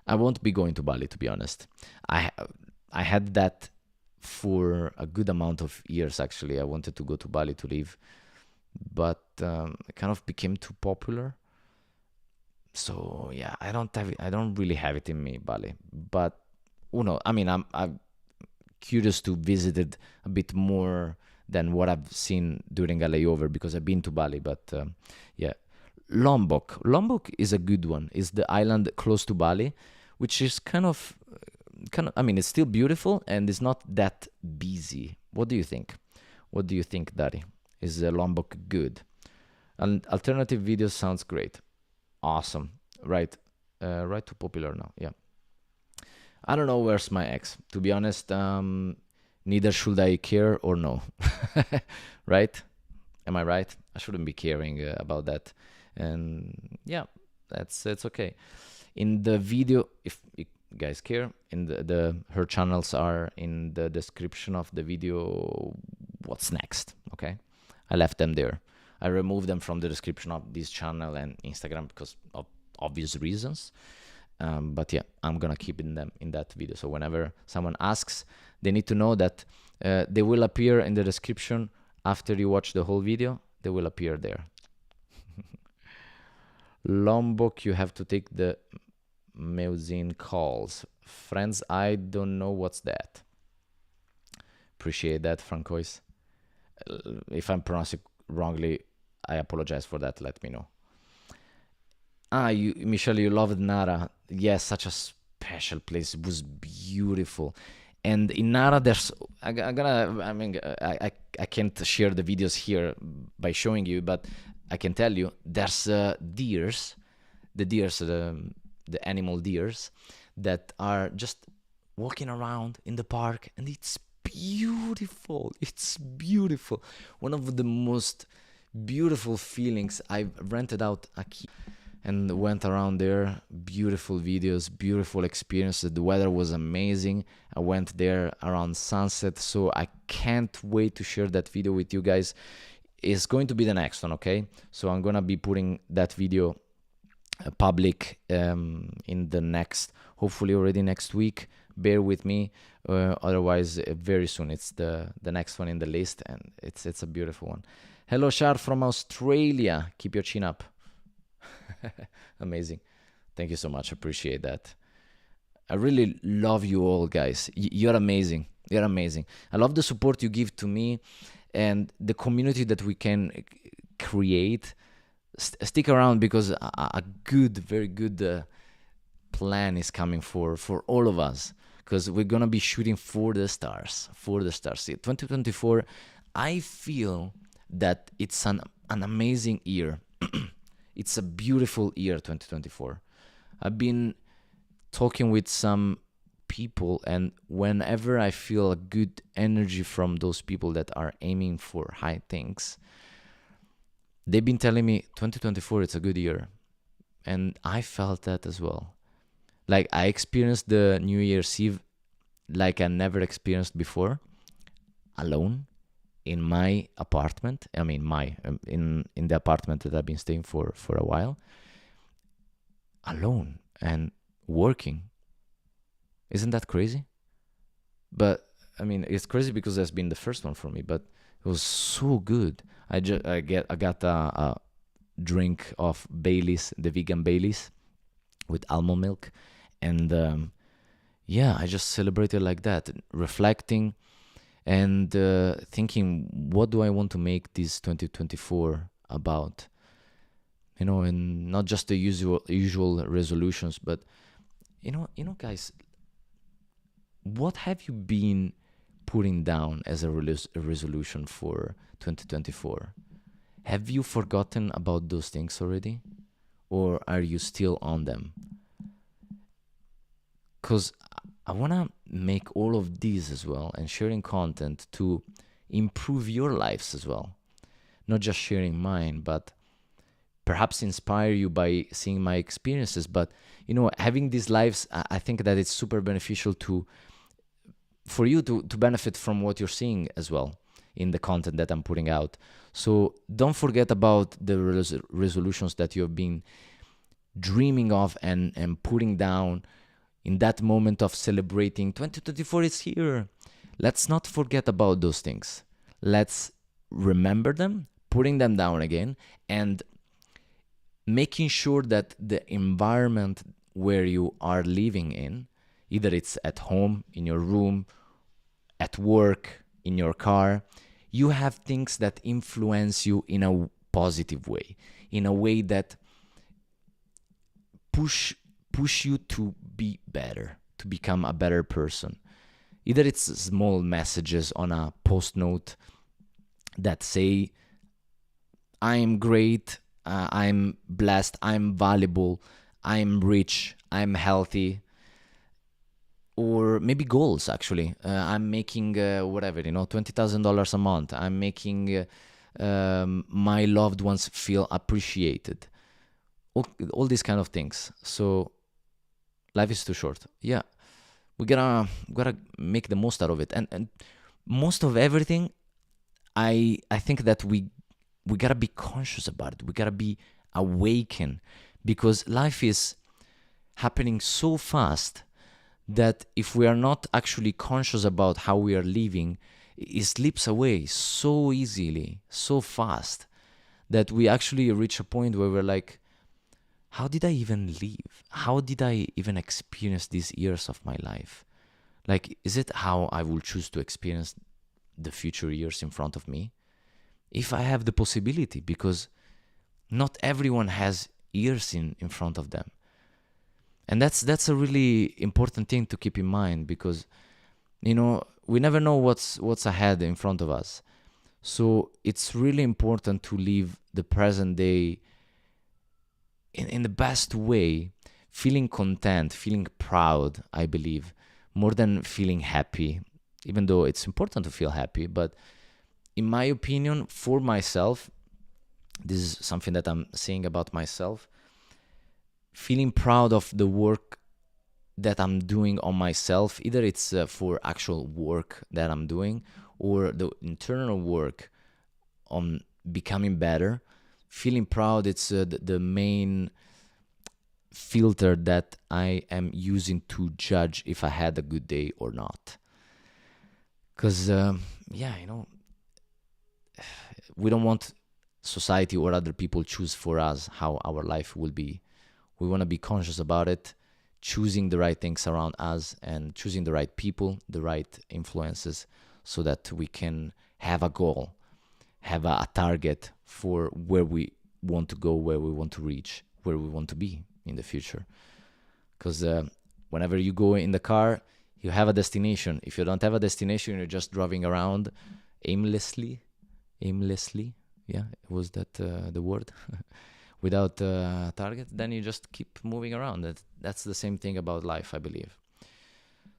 I won't be going to Bali, to be honest. I I had that for a good amount of years. Actually, I wanted to go to Bali to live, but it kind of became too popular. So yeah, I don't have it. I don't really have it in me, Bali. But I mean, I'm curious to visit it a bit more than what I've seen during a layover because I've been to Bali. But yeah, Lombok is a good one. It's the island close to Bali, which is kind of. I mean, it's still beautiful and it's not that busy. What do you think? What do you think, Dari? Is Lombok good? And alternative videos sounds great. Awesome. Right. Right to popular now. Yeah. I don't know where's my ex. To be honest, neither should I care or no. Right? Am I right? I shouldn't be caring about that. And yeah, it's okay. In the video, if you guys care, in the her channels are in the description of the video. What's next? Okay, I left them there. I removed them from the description of this channel and Instagram because of obvious reasons. But yeah, I'm gonna keep in them in that video. So whenever someone asks, they need to know that they will appear in the description after you watch the whole video. They will appear there. Lombok, you have to take the Meuzin calls. Friends, I don't know what's that. Appreciate that, Francois. If I'm pronouncing wrongly, I apologize for that. Let me know. Michelle, you loved Nara. Yes, such a special place. It was beautiful. And in Nara, I mean, I can't share the videos here by showing you, but I can tell you there's deers, the animal deers that are just walking around in the park, and it's beautiful. It's beautiful. One of the most beautiful feelings. I've rented out a key and went around there. Beautiful videos, beautiful experiences. The weather was amazing. I went there around sunset, so I can't wait to share that video with you guys. It's going to be the next one, okay? So I'm gonna be putting that video public in the next, hopefully already next week. Bear with me, otherwise very soon. It's the next one in the list, and it's a beautiful one. Hello, Shar from Australia. Keep your chin up. Amazing. Thank you so much. Appreciate that. I really love you all, guys. You're amazing. You're amazing. I love the support you give to me and the community that we can create. Stick around because a good, very good plan is coming for all of us because we're gonna be shooting for the stars. For the stars. See, 2024, I feel that it's an amazing year. It's a beautiful year, 2024. I've been talking with some people, and whenever I feel a good energy from those people that are aiming for high things, they've been telling me 2024 it's a good year, and I felt that as well. Like I experienced the New Year's Eve like I never experienced before, alone in my apartment. I mean, my in the apartment that I've been staying for a while, alone and working. Isn't that crazy? But I mean, it's crazy because that's been the first one for me. But it was so good. I got a drink of Baileys, the vegan Baileys with almond milk, and yeah, I just celebrated like that, reflecting and thinking, what do I want to make this 2024 about? And not just the usual resolutions, but guys, what have you been putting down as a resolution for 2024? Have you forgotten about those things already? Or are you still on them? Because I want to make all of these as well and sharing content to improve your lives as well. Not just sharing mine, but perhaps inspire you by seeing my experiences. But, having these lives, I think that it's super beneficial for you to benefit from what you're seeing as well in the content that I'm putting out. So don't forget about the resolutions that you have been dreaming of and putting down in that moment of celebrating 2024 is here. Let's not forget about those things. Let's remember them, putting them down again, and making sure that the environment where you are living in, either it's at home, in your room, at work, in your car, you have things that influence you in a positive way, in a way that push you to be better, to become a better person. Either it's small messages on a post note that say, I'm great, I'm blessed, I'm valuable, I'm rich, I'm healthy, or maybe goals actually. I'm making whatever, $20,000 a month. I'm making my loved ones feel appreciated. All these kind of things. So life is too short. Yeah, we gotta make the most out of it, and most of everything. I think that we gotta be conscious about it. We gotta be awakened, because life is happening so fast that if we are not actually conscious about how we are living, it slips away so easily, so fast, that we actually reach a point where we're like, how did I even live? How did I even experience these years of my life? Like, is it how I will choose to experience the future years in front of me? If I have the possibility, because not everyone has years in front of them. And that's a really important thing to keep in mind, because we never know what's ahead in front of us. So it's really important to live the present day in the best way, feeling content, feeling proud, I believe, more than feeling happy, even though it's important to feel happy. But in my opinion, for myself, this is something that I'm saying about myself, feeling proud of the work that I'm doing on myself, either it's for actual work that I'm doing or the internal work on becoming better. Feeling proud, it's the main filter that I am using to judge if I had a good day or not. Because, we don't want society or other people choose for us how our life will be. We want to be conscious about it, choosing the right things around us and choosing the right people, the right influences, so that we can have a goal, have a target for where we want to go, where we want to reach, where we want to be in the future. Because whenever you go in the car, you have a destination. If you don't have a destination, you're just driving around aimlessly. Yeah, was that the word? Without a target, then you just keep moving around. That's the same thing about life, I believe.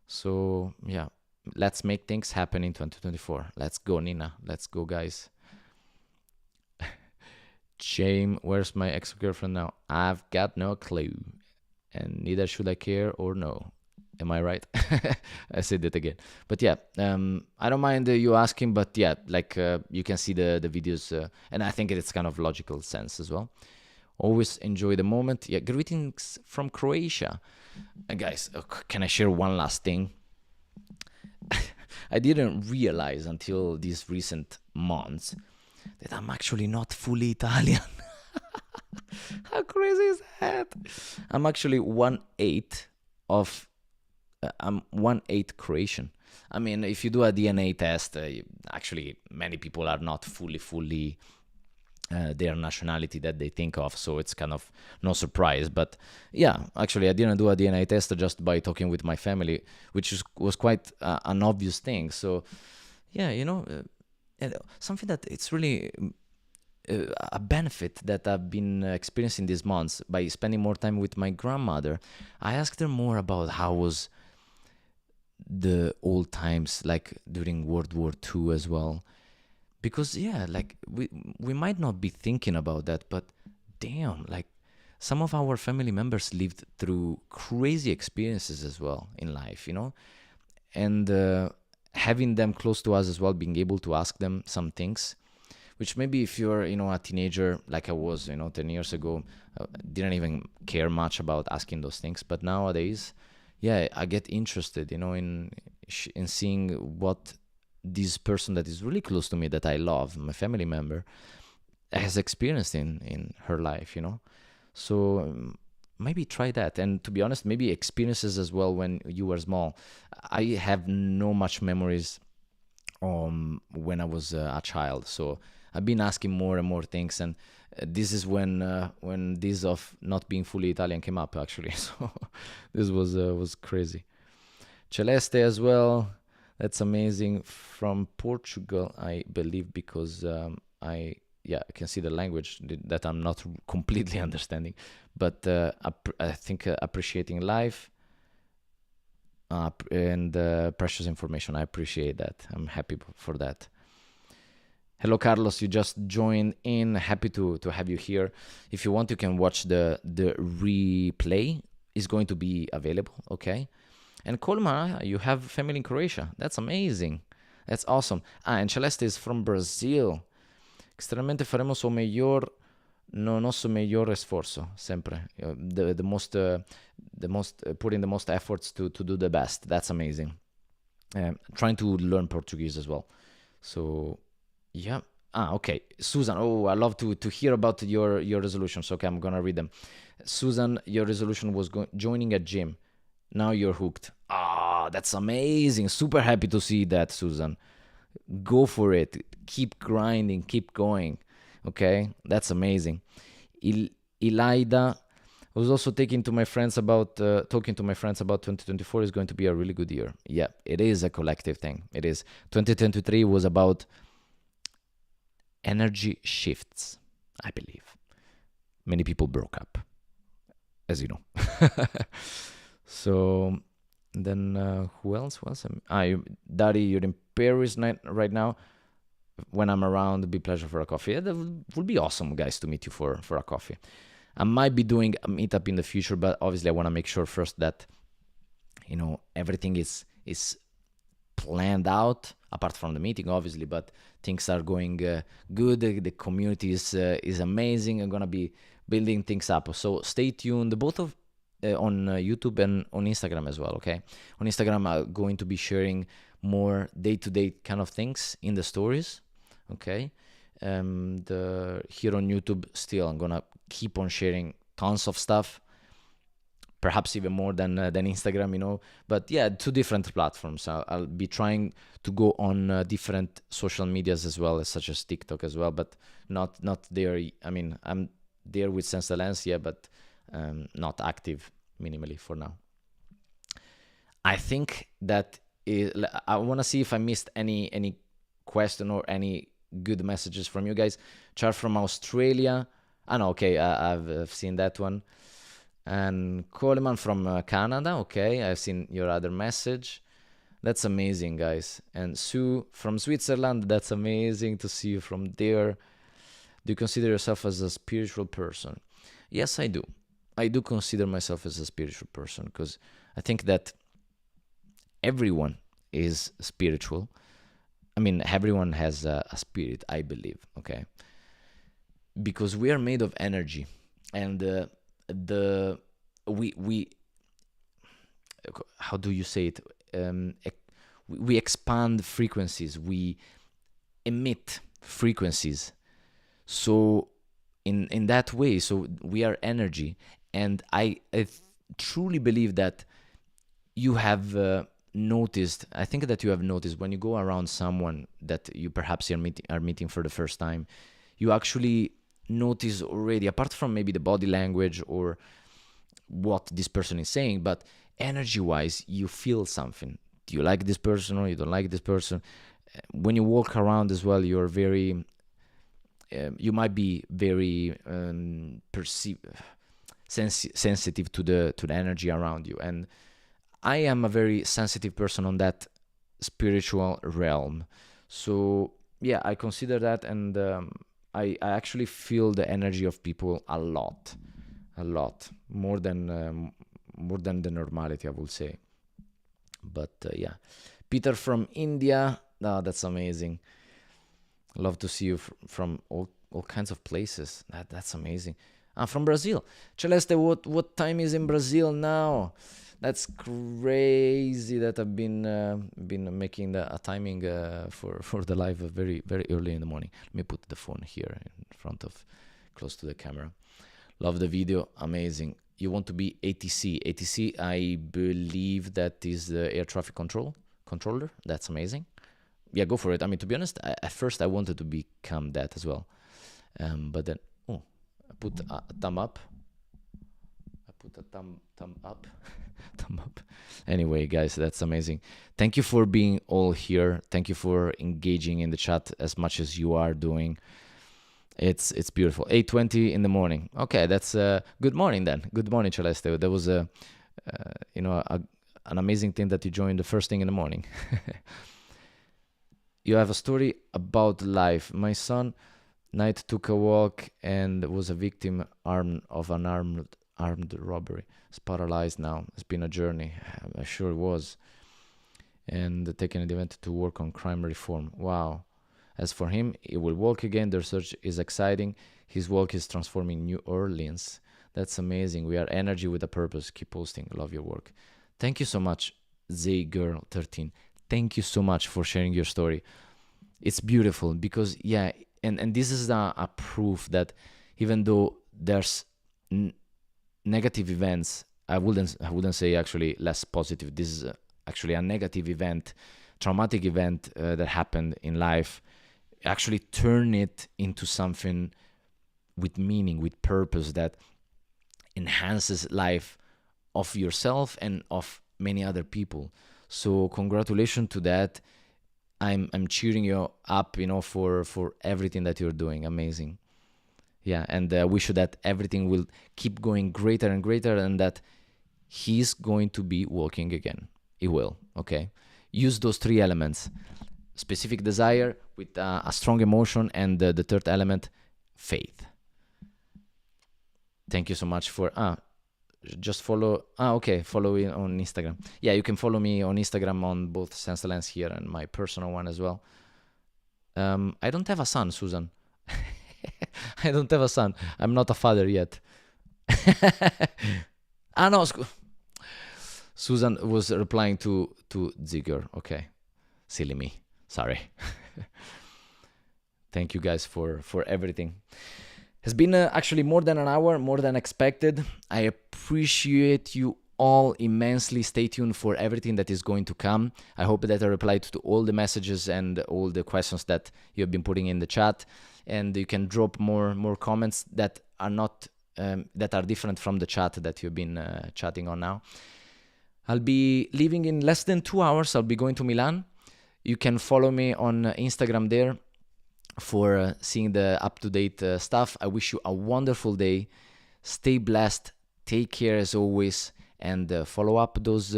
So yeah, let's make things happen in 2024. Let's go, Nina. Let's go, guys. James, where's my ex-girlfriend now? I've got no clue, and neither should I care or know. Am I right? I said it again. But yeah, I don't mind you asking, but yeah, like you can see the videos, and I think it's kind of logical sense as well. Always enjoy the moment. Yeah, greetings from Croatia. Guys, can I share one last thing? I didn't realize until these recent months that I'm actually not fully Italian. How crazy is that? I'm actually 1/8 of I'm 1/8 Croatian. I mean, if you do a DNA test, actually many people are not fully their nationality that they think of, so it's kind of no surprise. But yeah, actually, I didn't do a DNA test just by talking with my family, which was quite an obvious thing. So yeah, and something that it's really a benefit that I've been experiencing these months by spending more time with my grandmother. I asked her more about how was the old times, like during World War II as well, because yeah, like we might not be thinking about that, but damn, like some of our family members lived through crazy experiences as well in life, and having them close to us as well, being able to ask them some things, which maybe if you're a teenager like I was 10 years ago, didn't even care much about asking those things, but nowadays, yeah, I get interested in seeing what this person that is really close to me, that I love, my family member, has experienced in her life, so maybe try that. And to be honest, maybe experiences as well when you were small. I have no much memories when I was a child, so I've been asking more and more things, and this is when this of not being fully Italian came up actually. So this was crazy. Celeste as well. That's amazing. From Portugal, I believe, because I can see the language that I'm not completely understanding, but I think appreciating life and precious information. I appreciate that. I'm happy for that. Hello, Carlos. You just joined in. Happy to have you here. If you want, you can watch the replay. Is going to be available. Okay. And Kolma, you have family in Croatia. That's amazing. That's awesome. And Celeste is from Brazil. Extremamente faremos o mejor, no nosso mejor esforço, sempre. The most putting the most efforts to do the best. That's amazing. Trying to learn Portuguese as well. So, yeah. Okay. Susan. Oh, I love to hear about your resolutions. Okay, I'm gonna read them. Susan, your resolution was joining a gym. Now you're hooked. That's amazing. Super happy to see that, Susan. Go for it. Keep grinding. Keep going. Okay, that's amazing. Elida was also talking to my friends about 2024 is going to be a really good year. Yeah, it is a collective thing. It is. 2023 was about energy shifts, I believe. Many people broke up, as you know. So then who else was? Daddy, you're in Paris right now. When I'm around, it'd be a pleasure for a coffee. Yeah, that would be awesome, guys, to meet you for a coffee. I might be doing a meetup in the future, but obviously I want to make sure first that everything is planned out, apart from the meeting, obviously, but things are going good. The community is amazing. I'm gonna be building things up. So stay tuned, both of on YouTube and on Instagram as well. Okay, on Instagram I'm going to be sharing more day-to-day kind of things in the stories. Okay, here on YouTube still I'm gonna keep on sharing tons of stuff, perhaps even more than Instagram, but yeah, two different platforms. I'll be trying to go on different social medias as well, such as TikTok as well, but not there. I mean, I'm there with Sense the Lens, yeah, but not active minimally for now. I think that I want to see if I missed any question or any good messages from you guys. Char from Australia. No, okay, I've seen that one. And Coleman from Canada. Okay, I've seen your other message. That's amazing, guys. And Sue from Switzerland. That's amazing to see you from there. Do you consider yourself as a spiritual person? Yes, I do. I do consider myself as a spiritual person because I think that everyone is spiritual. I mean, everyone has a spirit, I believe, okay? Because we are made of energy, and the we how do you say it? We expand frequencies, we emit frequencies. So in that way, so we are energy, and I truly believe that you have noticed. I think that you have noticed when you go around someone that you perhaps are meeting for the first time, you actually notice already, apart from maybe the body language or what this person is saying, but energy wise, you feel something. Do you like this person or you don't like this person? When you walk around as well, you're very you might be very sensitive to the energy around you, and I am a very sensitive person on that spiritual realm. So yeah, I consider that, and I actually feel the energy of people a lot more than the normality, I would say. But yeah, Peter from India. Oh, that's amazing. Love to see you from all kinds of places. That's amazing. I'm from Brazil. Celeste, what time is in Brazil now? That's crazy that I've been making a timing for the live very very early in the morning. Let me put the phone here in front of, close to the camera. Love the video, amazing. You want to be ATC? ATC, I believe that is the air traffic controller. That's amazing. Yeah, go for it. I mean, to be honest, at first I wanted to become that as well, but then I put a thumb up. I put a thumb up, thumb up. Anyway, guys, that's amazing. Thank you for being all here. Thank you for engaging in the chat as much as you are doing. It's beautiful. 8:20 in the morning. Okay, that's good morning then. Good morning, Celeste. That was an amazing thing that you joined the first thing in the morning. You have a story about life. My son night took a walk and was a victim of an armed robbery. He's paralyzed now. It's been a journey. I'm sure it was. And taking the event to work on crime reform. Wow. As for him, he will walk again. The research is exciting. His walk is transforming New Orleans. That's amazing. We are energy with a purpose. Keep posting. Love your work. Thank you so much, ZGirl13. Thank you so much for sharing your story. It's beautiful because, yeah, and this is a proof that even though there's negative events, I wouldn't say actually less positive. This is actually a negative event, traumatic event that happened in life. Actually turn it into something with meaning, with purpose, that enhances life of yourself and of many other people. So congratulations to that. I'm cheering you up, for everything that you're doing. Amazing. Yeah, and wish you that everything will keep going greater and greater, and that he's going to be walking again. He will. Okay. Use those three elements: specific desire with a strong emotion, and the third element, faith. Thank you so much for just follow. Okay, follow me on Instagram. Yeah, you can follow me on Instagram on both Sense Lens here and my personal one as well. I don't have a son, Susan. I don't have a son. I'm not a father yet. No, Susan was replying to Zigger. Okay, silly me. Sorry. Thank you guys for everything. Has been actually more than an hour, more than expected. I appreciate you all immensely. Stay tuned for everything that is going to come. I hope that I replied to all the messages and all the questions that you have been putting in the chat. And you can drop more comments that are not that are different from the chat that you've been chatting on now. I'll be leaving in less than 2 hours. I'll be going to Milan. You can follow me on Instagram there for seeing the up-to-date stuff. I wish you a wonderful day. Stay blessed. Take care as always. And follow up those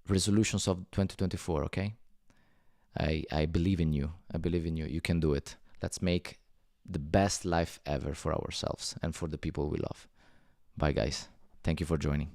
resolutions of 2024, okay? I believe in you. I believe in you. You can do it. Let's make the best life ever for ourselves and for the people we love. Bye, guys. Thank you for joining.